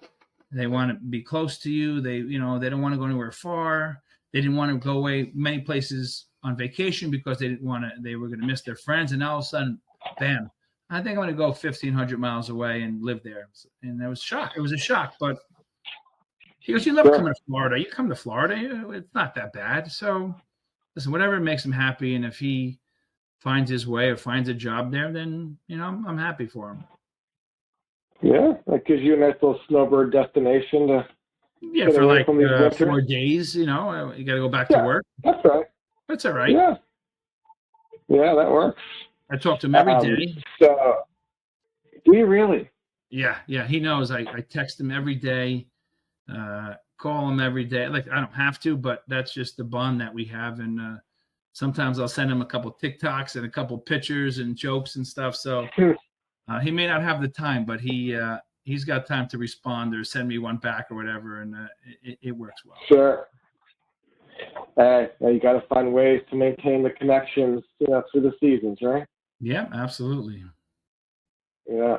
to be close to you. They don't want to go anywhere far. They didn't want to go away many places on vacation because they were going to miss their friends. And all of a sudden, bam, I think I'm going to go 1,500 miles away and live there. And I was shocked. It was a shock, but he goes, you love coming to Florida. You come to Florida. It's not that bad. So listen, whatever makes him happy. And if he finds his way or finds a job there, then, I'm happy for him. Yeah. That gives you a nice little snowbird destination to. Yeah, for like 4 days, you got to go back to work. That's right. That's all right. Yeah. Yeah, that works. I talk to him every day. So, do you really? Yeah. He knows. I text him every day, call him every day. Like, I don't have to, but that's just the bond that we have. And sometimes I'll send him a couple TikToks and a couple pictures and jokes and stuff. So he may not have the time, but he's got time to respond or send me one back or whatever, and it works well. Sure. You got to find ways to maintain the connections, through the seasons, right? Yeah, absolutely. Yeah.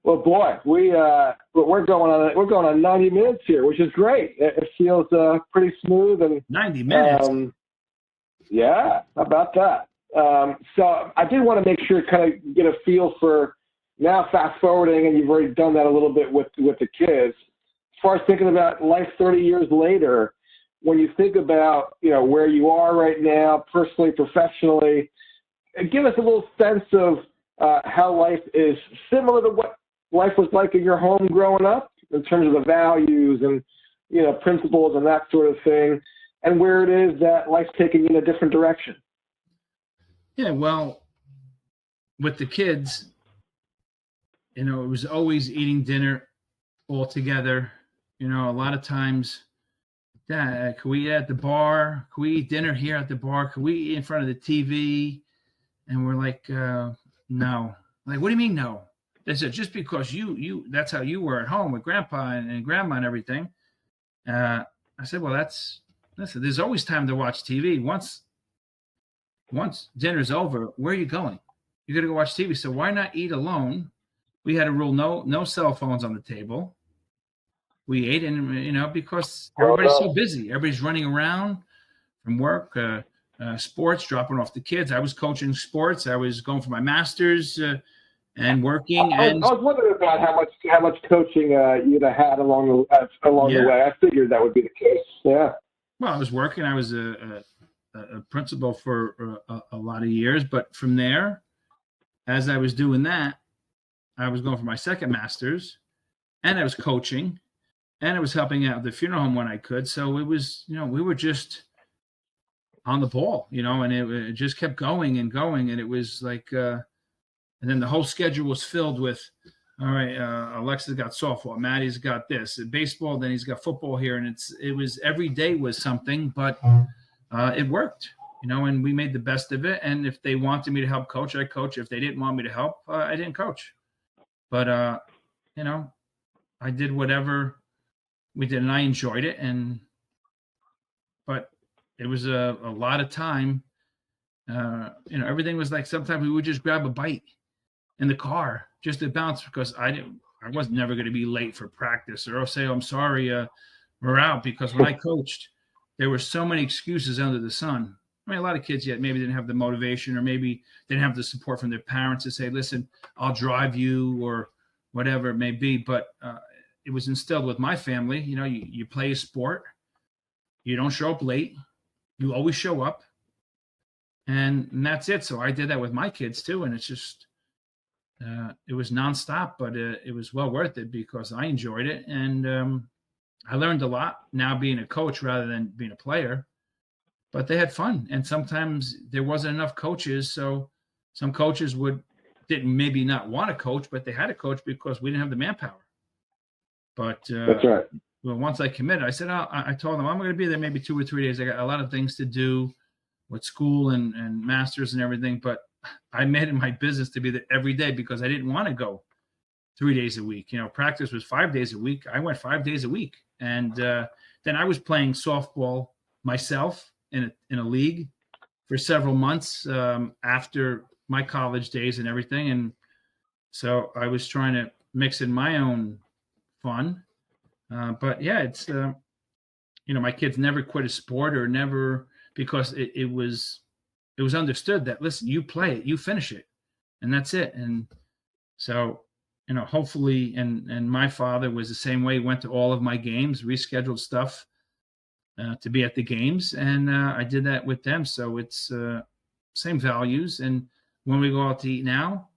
Well, boy, we're going on 90 minutes here, which is great. It feels pretty smooth and 90 minutes. Yeah, how about that? So I did want to make sure, kind of get a feel for. Now, fast forwarding, and you've already done that a little bit with the kids. As far as thinking about life 30 years later, when you think about where you are right now, personally, professionally, give us a little sense of how life is similar to what life was like in your home growing up, in terms of the values and principles and that sort of thing, and where it is that life's taking you in a different direction. Yeah, well, with the kids. It was always eating dinner all together. A lot of times Dad, can we eat at the bar? Can we eat dinner here at the bar? Can we eat in front of the TV? And we're like, no. Like, what do you mean no? They said, just because you that's how you were at home with grandpa and grandma and everything. I said, well, listen, there's always time to watch TV. Once dinner's over, where are you going? You're gonna go watch TV. So why not eat alone? We had a rule: no cell phones on the table. We ate, and because everybody's so busy, everybody's running around from work, sports, dropping off the kids. I was coaching sports. I was going for my master's and working. I was wondering about how much coaching you'd have had along the way. I figured that would be the case. Yeah. Well, I was working. I was a principal for a lot of years, but from there, as I was doing that, I was going for my second master's, and I was coaching, and I was helping out the funeral home when I could. So it was, we were just on the ball, and it just kept going and going, and it was like, and then the whole schedule was filled with, all right, Alexa's got softball, Maddie's got this, baseball, then he's got football here, and it was every day was something, but it worked. And we made the best of it. And if they wanted me to help coach, I coach. If they didn't want me to help, I didn't coach. But, I did whatever we did, and I enjoyed it. But it was a lot of time. Everything was like, sometimes we would just grab a bite in the car just to bounce, because I was never going to be late for practice, or say, oh, I'm sorry, we're out. Because when I coached, there were so many excuses under the sun. I mean, a lot of kids yet maybe didn't have the motivation, or maybe didn't have the support from their parents to say, listen, I'll drive you, or whatever it may be. But it was instilled with my family. You play a sport, you don't show up late, you always show up, and that's it. So I did that with my kids too. And it's just, it was nonstop, but it was well worth it because I enjoyed it. And I learned a lot now being a coach rather than being a player. But they had fun, and sometimes there wasn't enough coaches, so some coaches didn't maybe not want to coach, but they had to coach because we didn't have the manpower. But that's right. Well, once I committed, I said, I told them I'm going to be there maybe 2 or 3 days. I got a lot of things to do with school and masters and everything, but I made it my business to be there every day because I didn't want to go 3 days a week. Practice was 5 days a week. I went 5 days a week, and then I was playing softball myself in a league for several months after my college days and everything. And so I was trying to mix in my own fun. But yeah, it's, my kids never quit a sport, or never, because it was understood that, listen, you play it, you finish it, and that's it. And so, hopefully, and my father was the same way. He went to all of my games, rescheduled stuff to be at the games, and I did that with them. So it's same values. And when we go out to eat now,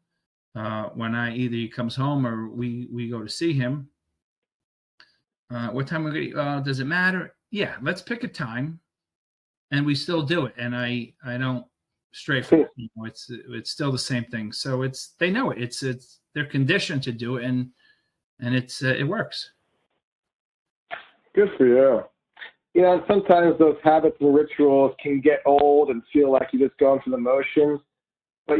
when either he comes home or we go to see him, what time we're going? Does it matter? Yeah, let's pick a time, and we still do it. And I don't stray from it. It's still the same thing. So they know it. It's they're conditioned to do it, and it works. Good for you. And sometimes those habits and rituals can get old and feel like you're just going through the motions. But,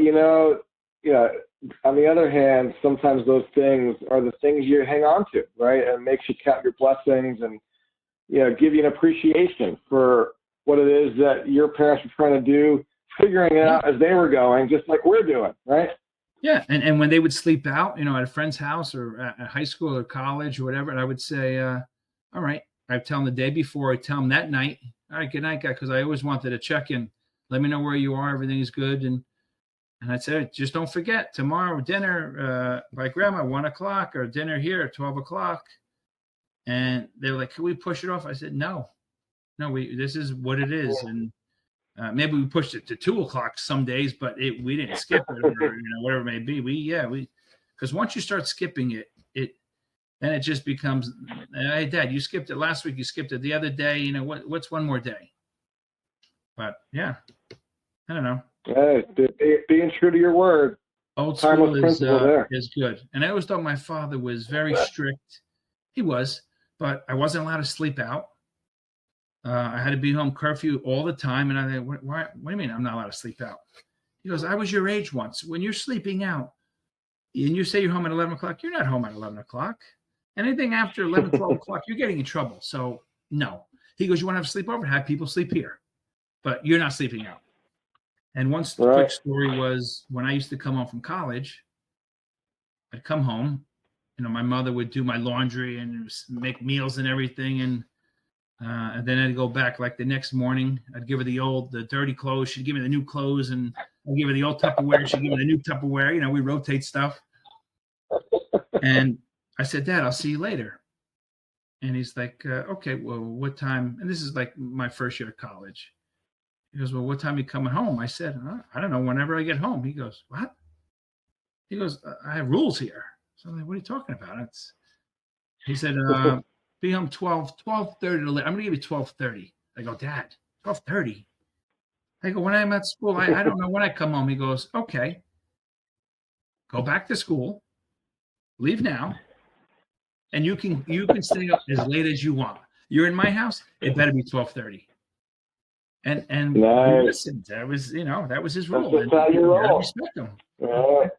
on the other hand, sometimes those things are the things you hang on to, right? And it makes you count your blessings and, give you an appreciation for what it is that your parents were trying to do, figuring it out as they were going, just like we're doing, right? Yeah. And when they would sleep out, at a friend's house or at high school or college or whatever, and I would say, all right. I'd tell them the day before. I'd tell them that night, all right, good night, guy, because I always wanted to check in. Let me know where you are. Everything's good. And I'd say, just don't forget, tomorrow dinner by grandma, 1:00, or dinner here at 12:00. And they were like, can we push it off? I said, no, this is what it is. And maybe we pushed it to 2:00 some days, but we didn't skip it, or whatever it may be. Because once you start skipping it, then it just becomes, hey, Dad, you skipped it last week. You skipped it the other day. What's one more day? But yeah, I don't know. Hey, being true to your word. Old school is good. And I always thought my father was very strict. He was, but I wasn't allowed to sleep out. I had to be home curfew all the time. And I said, what do you mean I'm not allowed to sleep out? He goes, I was your age once. When you're sleeping out and you say you're home at 11 o'clock, you're not home at 11 o'clock. Anything after 11, 12 o'clock, you're getting in trouble. So no. He goes, you want to have a sleepover? Have people sleep here, but you're not sleeping out. And one quick story was when I used to come home from college, I'd come home, my mother would do my laundry and make meals and everything. And then I'd go back like the next morning. I'd give her the dirty clothes. She'd give me the new clothes, and I'd give her the old Tupperware. She'd give me the new Tupperware. We rotate stuff. And I said, Dad, I'll see you later. And he's like, okay, well, what time? And this is like my first year of college. He goes, well, what time are you coming home? I said, I don't know, whenever I get home. He goes, what? He goes, I have rules here. So I'm like, what are you talking about? He said, be home 12:30. I'm going to give you 12:30. I go, Dad, 12:30? I go, when I'm at school, I don't know when I come home. He goes, okay, go back to school, leave now, and you can stay up as late as you want. You're in my house, it better be 12:30. And nice. Listen, that was his rule. That's how you roll. Respect him. Right.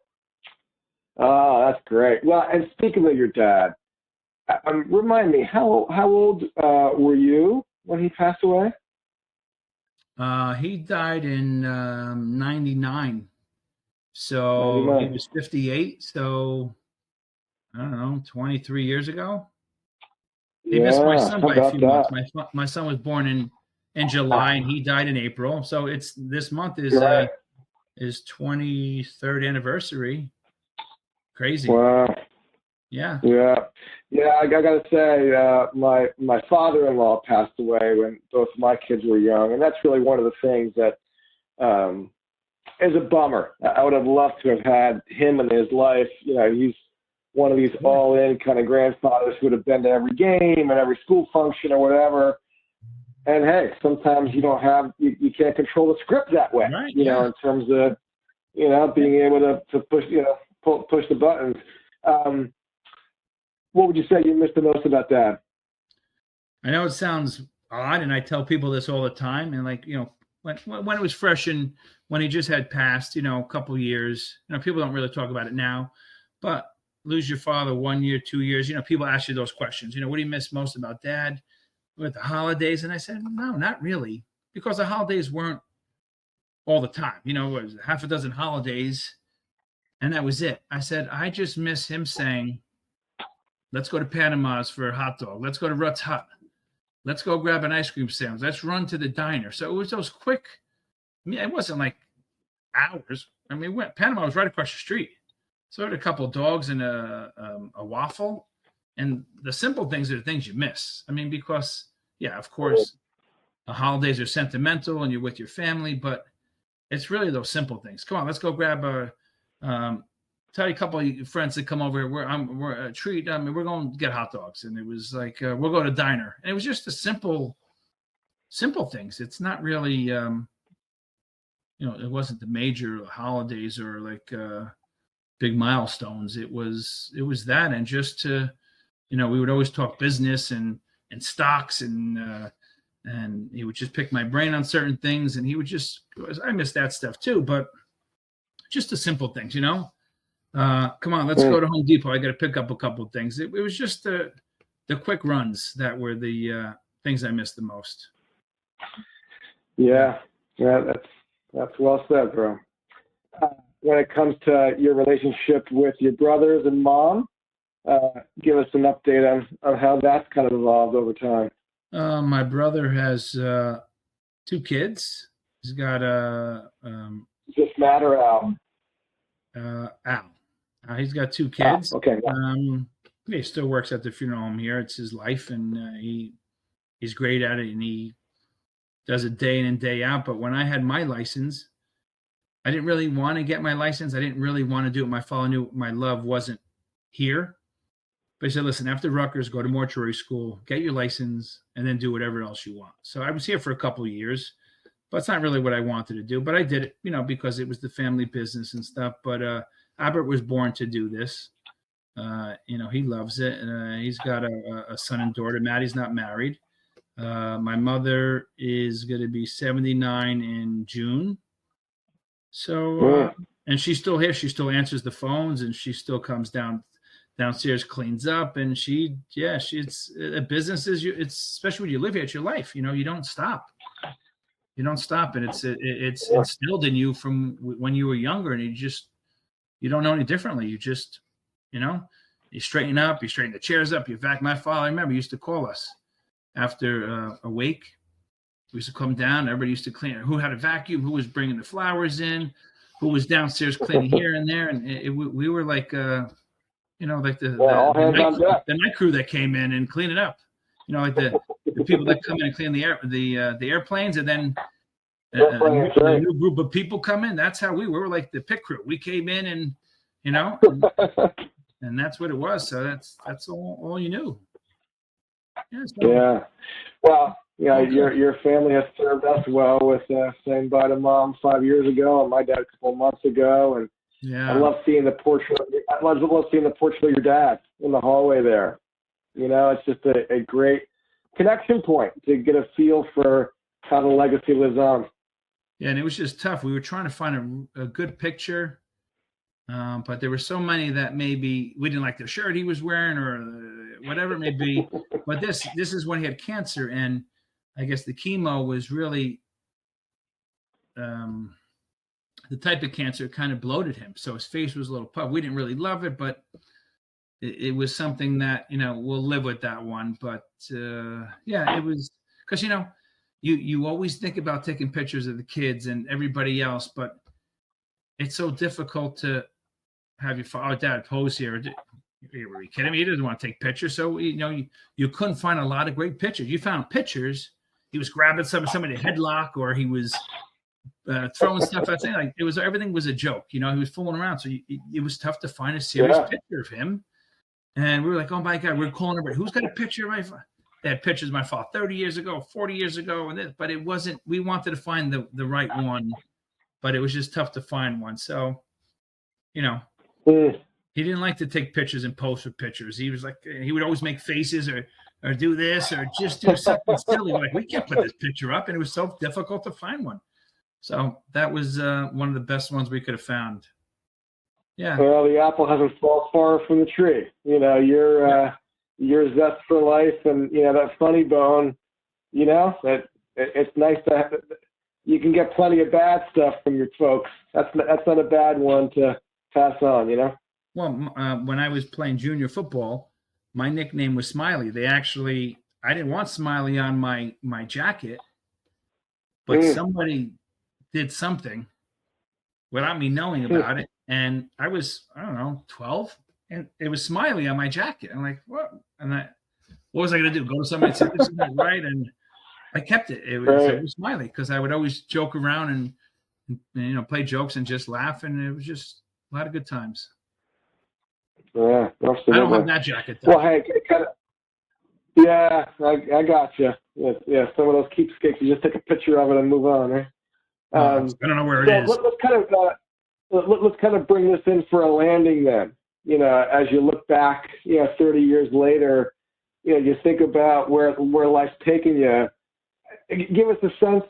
Oh, that's great. Well, and speaking of your dad, remind me, how old were you when he passed away? He died in 99. So 99. He was 58. So I don't know, 23 years ago. He missed my son by a few months. My son was born in July and he died in April. So this month is his 23rd anniversary. Crazy. Wow. Yeah. I gotta say, my father-in-law passed away when both my kids were young, and that's really one of the things that is a bummer. I would have loved to have had him in his life. He's one of these all-in kind of grandfathers who would have been to every game and every school function or whatever. And hey, sometimes you can't control the script that way. Right, in terms of being able to push push the buttons. What would you say you missed the most about Dad? I know it sounds odd, and I tell people this all the time. And when it was fresh and when he just had passed, a couple years, people don't really talk about it now. But lose your father 1 year, 2 years, people ask you those questions. What do you miss most about Dad? With the holidays? And I said, no, not really, because the holidays weren't all the time. It was half a dozen holidays. And that was it. I said, I just miss him saying, let's go to Panama's for a hot dog. Let's go to Rutt's Hut. Let's go grab an ice cream sandwich. Let's run to the diner. So it was those quick. It wasn't like hours. Panama was right across the street. So I had a couple of dogs and a waffle. And the simple things are the things you miss. Because, of course, the holidays are sentimental and you're with your family, but it's really those simple things. Come on, let's go grab tell you a couple of friends that come over here. We're a treat. We're going to get hot dogs, and it was like we'll go to diner, and it was just the simple things. It's not really, it wasn't the major holidays or like big milestones. It was that, and just to, we would always talk business and stocks, and he would just pick my brain on certain things, and he would I miss that stuff too, but just the simple things, come on, let's go to Home Depot. I got to pick up a couple of things. It was just the quick runs that were the things I missed the most. Yeah, that's well said, bro. When it comes to your relationship with your brothers and mom, give us an update on how that's kind of evolved over time. My brother has 2 kids. He's got Just Matt or Al? Al. He's got 2 kids. Okay. He still works at the funeral home here. It's his life, and he's great at it, and he does it day in and day out. But when I had my license, I didn't really want to get my license. I didn't really want to do it. My father knew my love wasn't here. But he said, listen, after Rutgers, go to mortuary school, get your license, and then do whatever else you want. So I was here for a couple of years, but it's not really what I wanted to do. But I did it, because it was the family business and stuff. But Albert was born to do this. He loves it. He's got a son and daughter. Maddie's not married. My mother is going to be 79 in June. So, and she's still here. She still answers the phones, and she still comes downstairs, cleans up, and she's a business is it's especially when you live here, it's your life. You don't stop. You don't stop, and it's instilled in you from when you were younger, and you don't know any differently. You just, you straighten up, you straighten the chairs up, you vac. My father, I remember, used to call us after a wake. We used to come down. Everybody used to clean. Who had a vacuum? Who was bringing the flowers in? Who was downstairs cleaning here and there? And we were like, like the night crew that came in and cleaned it up. Like the people that come in and clean the airplanes, and then a new group of people come in. That's how we were, like the pit crew. We came in and and that's what it was. So that's all you knew. Yeah. Well, your family has served us well with saying bye to Mom 5 years ago and my dad a couple of months ago, and I love seeing the portrait. I love seeing the portrait of your dad in the hallway there. It's just a great connection point to get a feel for how the legacy lives on. Yeah, and it was just tough. We were trying to find a good picture, but there were so many that maybe we didn't like the shirt he was wearing or whatever it may be. But this is when he had cancer, and I guess the chemo was really the type of cancer kind of bloated him. So his face was a little puffed. We didn't really love it, but it was something that, we'll live with that one. But it was because, you always think about taking pictures of the kids and everybody else, but it's so difficult to have your father, dad pose here. Are you kidding me? He doesn't want to take pictures. So, you couldn't find a lot of great pictures. You found pictures. He was grabbing somebody headlock, or he was throwing stuff out. Like everything was a joke. He was fooling around. So it was tough to find a serious picture of him. And we were like, oh my God, we're calling everybody. Who's got a picture of my father? They had pictures of my father 30 years ago, 40 years ago, but it wasn't. We wanted to find the right one, but it was just tough to find one. So, he didn't like to take pictures and pose for pictures. He was like, he would always make faces or do this or just do something silly. We're like, we can't put this picture up, and it was so difficult to find one. So that was one of the best ones we could have found. Yeah. Well, the apple hasn't fallen far from the tree. Your zest for life and that funny bone. That it's nice to have. You can get plenty of bad stuff from your folks. That's not a bad one to pass on. Well, when I was playing junior football, my nickname was Smiley. I didn't want Smiley on my jacket, but somebody did something without me knowing about it. And I was, I don't know, 12, and it was Smiley on my jacket. I'm like, what? And what was I going to do? Go to somebody and say, this is not right? And I kept it. It was Smiley, because I would always joke around and play jokes and just laugh. And it was just a lot of good times. Yeah, absolutely. I don't have that jacket, though. Well, hey, I got you. Yeah, some of those keepsakes, you just take a picture of it and move on, right? I don't know where it is. Let's kind of bring this in for a landing then. As you look back, 30 years later, you think about where life's taking you. Give us a sense,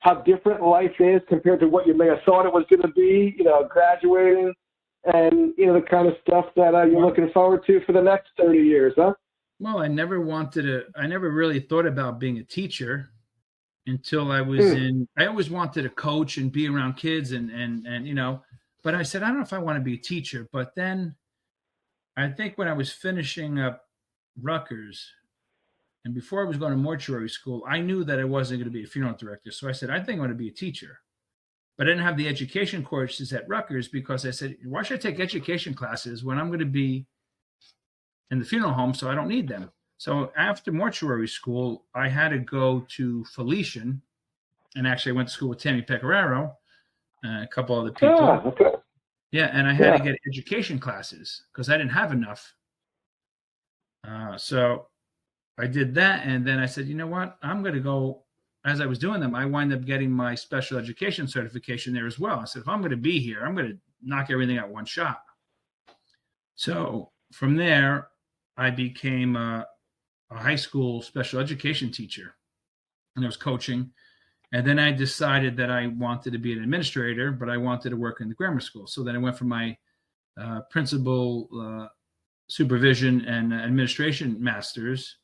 how different life is compared to what you may have thought it was going to be, graduating and, the kind of stuff that you're looking forward to for the next 30 years, huh? Well, I never really thought about being a teacher until I was I always wanted to coach and be around kids and but I said, I don't know if I want to be a teacher. But then I think when I was finishing up Rutgers and before I was going to mortuary school, I knew that I wasn't going to be a funeral director. So I said, I think I want to be a teacher. But I didn't have the education courses at Rutgers because I said, why should I take education classes when I'm going to be in the funeral home, so I don't need them? So after mortuary school, I had to go to Felician, and actually I went to school with Tammy Pecoraro, a couple other people. Oh, okay. Yeah, and I had to get education classes because I didn't have enough. So I did that, and then I said, you know what? I'm going to go. As I was doing them, I wound up getting my special education certification there as well. I said, if I'm going to be here, I'm going to knock everything out one shot. So from there, I became a high school special education teacher, and I was coaching. And then I decided that I wanted to be an administrator, but I wanted to work in the grammar school. So then I went for my principal supervision and administration masters.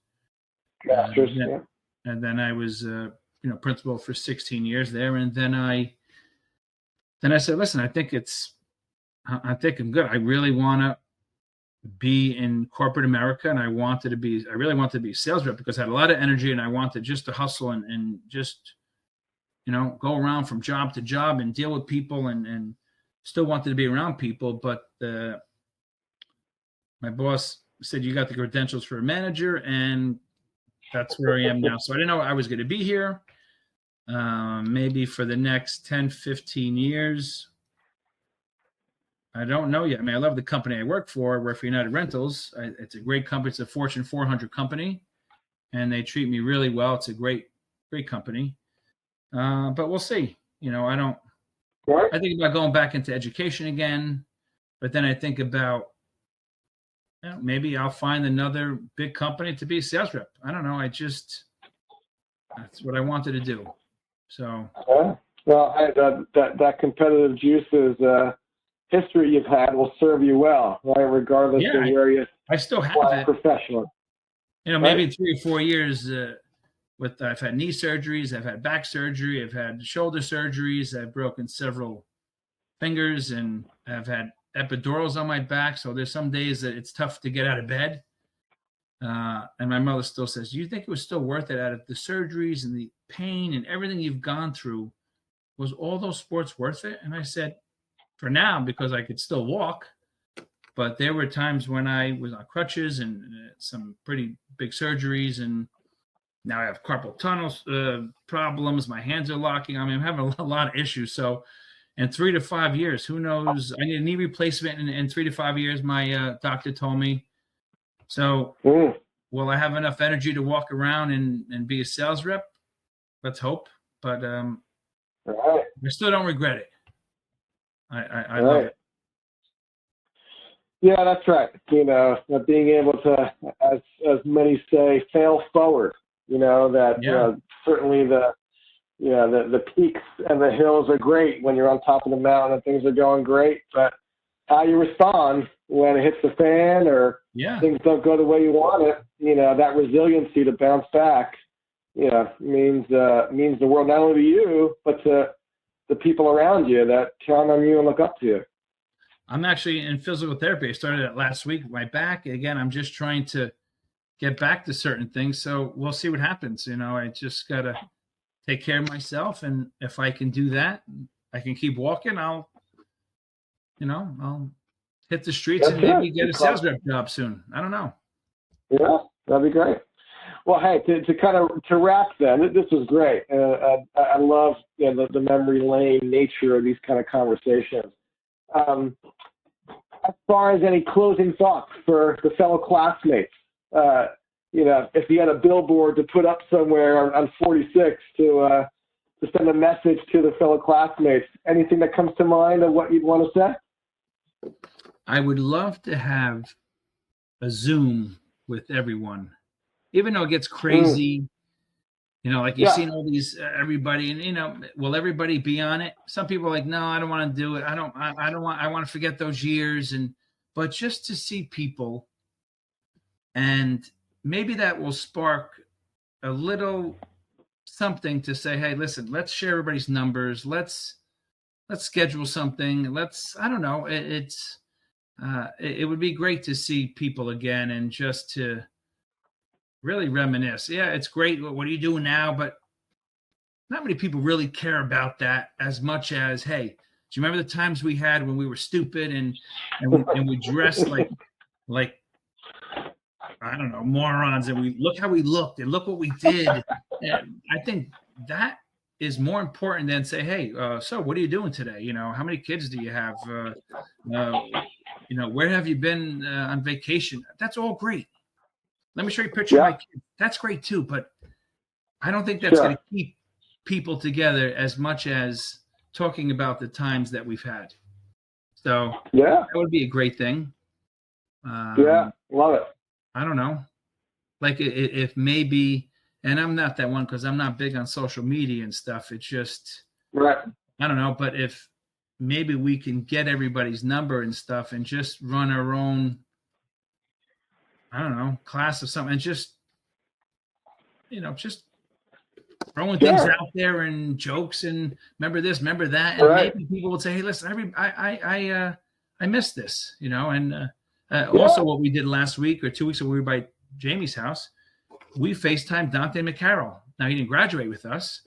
Yeah. And then I was, principal for 16 years there. And then I said, listen, I think I'm good. I really want to be in corporate America, and I really wanted to be a sales rep because I had a lot of energy, and I wanted just to hustle and just, go around from job to job and deal with people, and still wanted to be around people. But my boss said, you got the credentials for a manager, and that's where I am now. So I didn't know I was going to be here maybe for the next 10, 15 years. I don't know yet. I mean, I love the company I work for. I work for United Rentals. It's a great company. It's a Fortune 400 company, and they treat me really well. It's a great, great company. But we'll see. I think about going back into education again, but then I think about, maybe I'll find another big company to be a sales rep. I don't know. That's what I wanted to do. So. Well, that competitive juice is history you've had will serve you well, right? Regardless of where you I still have it professionally. Maybe 3 or 4 years I've had knee surgeries, I've had back surgery, I've had shoulder surgeries, I've broken several fingers, and I've had epidurals on my back. So there's some days that it's tough to get out of bed. And my mother still says, do you think it was still worth it out of the surgeries and the pain and everything you've gone through? Was all those sports worth it? And I said, for now, because I could still walk. But there were times when I was on crutches and some pretty big surgeries, and now I have carpal tunnel problems. My hands are locking. I mean, I'm having a lot of issues. So in 3 to 5 years, who knows? I need a knee replacement in 3 to 5 years, my doctor told me. So will I have enough energy to walk around and be a sales rep? Let's hope. But I still don't regret it. I love it. Yeah, that's right. Being able to, as many say, fail forward. Certainly the peaks and the hills are great when you're on top of the mountain and things are going great. But how you respond when it hits the fan or things don't go the way you want it, that resiliency to bounce back, means the world not only to you but to the people around you that count on you and look up to you. I'm actually in physical therapy. I started it last week. My back, again, I'm just trying to get back to certain things. So we'll see what happens. I just got to take care of myself. And if I can do that, I can keep walking. I'll hit the streets and maybe get a sales rep job soon. I don't know. Yeah, that'd be great. Well, hey, to wrap then, this was great. I love the memory lane nature of these kind of conversations. As far as any closing thoughts for the fellow classmates, if you had a billboard to put up somewhere on 46 to send a message to the fellow classmates, anything that comes to mind of what you'd want to say? I would love to have a Zoom with everyone, even though it gets crazy. Like you've seen all these everybody, and will everybody be on it? Some people are like, no, I don't want to do it. I want to forget those years, but just to see people, and maybe that will spark a little something to say, hey, listen, let's share everybody's numbers. Let's schedule something. I don't know. It would be great to see people again and just to really reminisce. Yeah, it's great. What are you doing now? But not many people really care about that as much as, hey, do you remember the times we had when we were stupid and we dressed like I don't know, morons, and we look how we looked and look what we did. And I think that is more important than say, hey, so what are you doing today? How many kids do you have? Where have you been on vacation? That's all great. Let me show you a picture of my kid. That's great too, but I don't think that's going to keep people together as much as talking about the times that we've had. So that would be a great thing. Love it. I don't know. like if maybe, and I'm not that one because I'm not big on social media and stuff. It's just, Right. I don't know, but if maybe we can get everybody's number and stuff and just run our own, I don't know, class or something, and just, just throwing things Sure. out there and jokes and remember this, remember that, and Right. maybe people would say, "Hey, listen, I missed this," and also what we did last week or 2 weeks ago, we were by Jamie's house. We FaceTimed Dante McCarroll. Now he didn't graduate with us.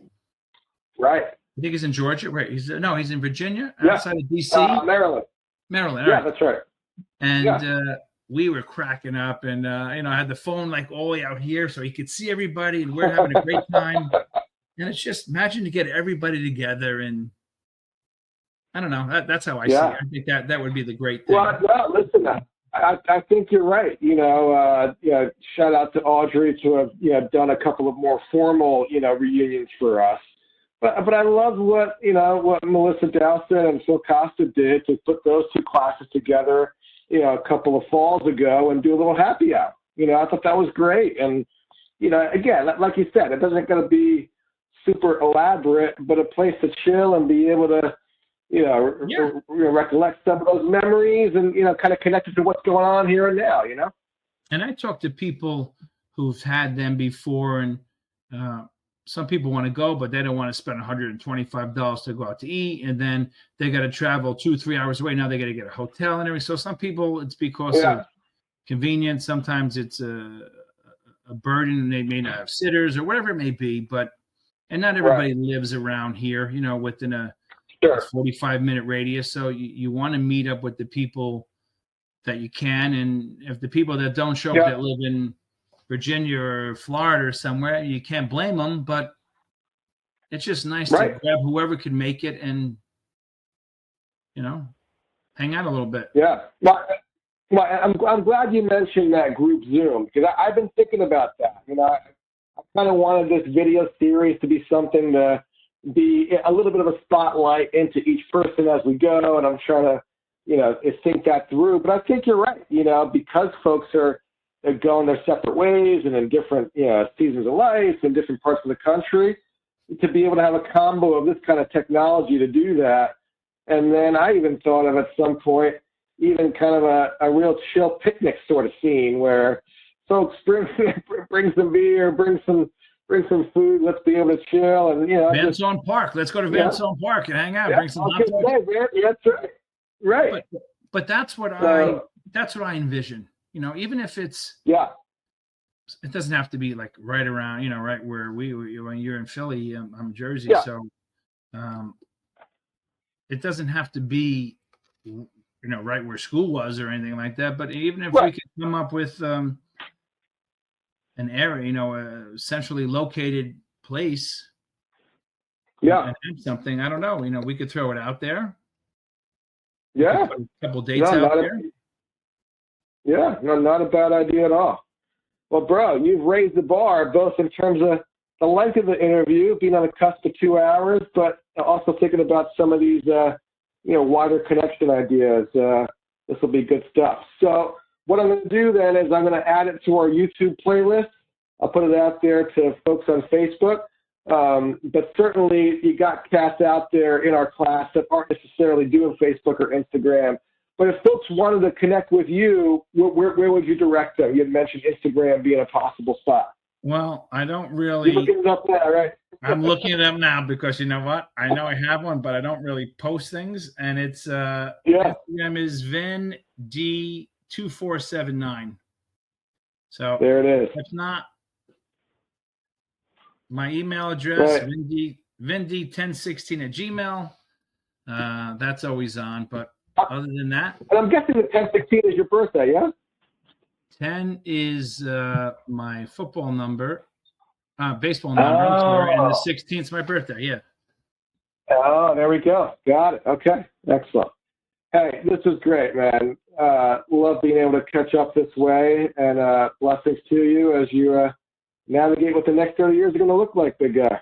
Right. I think he's in Georgia. Right? He's in Virginia, Yeah. outside of DC. Maryland. Maryland. Yeah, Right. that's right. And we were cracking up, and I had the phone like all the way out here so he could see everybody, and we're having a great time. And it's just imagine to get everybody together, and I don't know. That's how I see it. I think that would be the great thing. Well, listen, I think you're right. Shout out to Audrey to have done a couple of more formal reunions for us. But I love what Melissa Dowson and Phil Costa did to put those two classes together, a couple of falls ago and do a little happy hour. I thought that was great. And again, like you said, it doesn't going to be super elaborate, but a place to chill and be able to recollect some of those memories and kind of connect it to what's going on here and now. And I talk to people who've had them before, and some people want to go, but they don't want to spend $125 to go out to eat, and then they got to travel 2-3 hours away. Now they got to get a hotel and everything. So some people, it's because of convenience. Sometimes it's a burden, and they may not have sitters or whatever it may be. And not everybody lives around here, within a 45-minute radius. So you want to meet up with the people that you can, and if the people that don't show up that live in Virginia or Florida or somewhere, you can't blame them, but it's just nice to grab whoever could make it and, hang out a little bit. Yeah. Well, I'm glad you mentioned that group Zoom, because I've been thinking about that. I kind of wanted this video series to be something to be a little bit of a spotlight into each person as we go, and I'm trying to, think that through. But I think you're right, because folks are going their separate ways and in different seasons of life in different parts of the country, to be able to have a combo of this kind of technology to do that. And then I even thought of at some point even kind of a real chill picnic sort of scene where folks bring some beer, bring some food, let's be able to chill, and Van Zone Park. Let's go to Van Zone Park and hang out, bring some hot dogs. That's right. But that's what I envision. Even if it's it doesn't have to be like right around, right where when you're in Philly, I'm Jersey, so it doesn't have to be right where school was or anything like that. But even if we could come up with an area, a centrally located place, and have something, I don't know, we could throw it out there. Yeah, a couple dates out there. Yeah, no, not a bad idea at all. Well, bro, you've raised the bar both in terms of the length of the interview, being on the cusp of 2 hours, but also thinking about some of these, wider connection ideas. This will be good stuff. So what I'm going to do then is I'm going to add it to our YouTube playlist. I'll put it out there to folks on Facebook. But certainly you got cats out there in our class that aren't necessarily doing Facebook or Instagram. But if folks wanted to connect with you, where would you direct them? You had mentioned Instagram being a possible spot. Well, I don't really. You're looking it up now, right? I'm looking it up now because you know what? I know I have one, but I don't really post things. And it's Instagram is VinD2479. So there it is. If not, my email address, Vindy1016 @gmail. That's always on. But other than that, and I'm guessing the 1016 is your birthday, yeah? 10 is my football number, baseball number, sorry, and the 16th is my birthday, yeah. Oh, there we go. Got it. Okay, excellent. Hey, this was great, man. Love being able to catch up this way, and blessings to you as you navigate what the next 30 years are going to look like, big guy.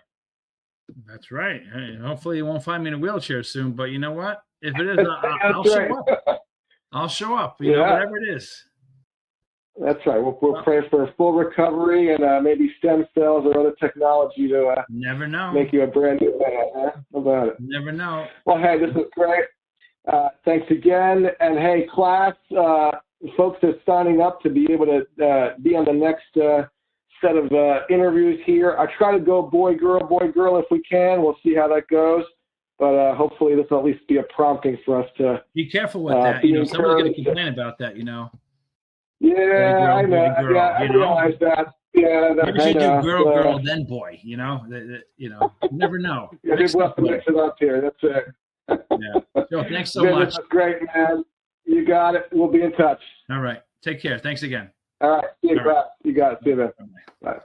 That's right. Hey, hopefully you won't find me in a wheelchair soon, but you know what? If it is, I'll show up. I'll show up, whatever it is. That's right. We'll pray for a full recovery and maybe stem cells or other technology to never know. make you a brand new man. Huh? How about it? Never know. Well, hey, this is great. Thanks again. And hey, class, folks are signing up to be able to be on the next set of interviews here. I try to go boy, girl if we can. We'll see how that goes. But hopefully this will at least be a prompting for us to be careful with that. Somebody's going to complain about that, Yeah, girl, I know. boy, girl, I realize that. Yeah, maybe you should do girl, then boy. You never know. Yeah, we'll have to mix it up here. That's it. Yeah. So thanks so Vin, much. This is great, man. You got it. We'll be in touch. All right. Take care. Thanks again. All right. See you, All right. You got it. See you, man. Bye. Bye.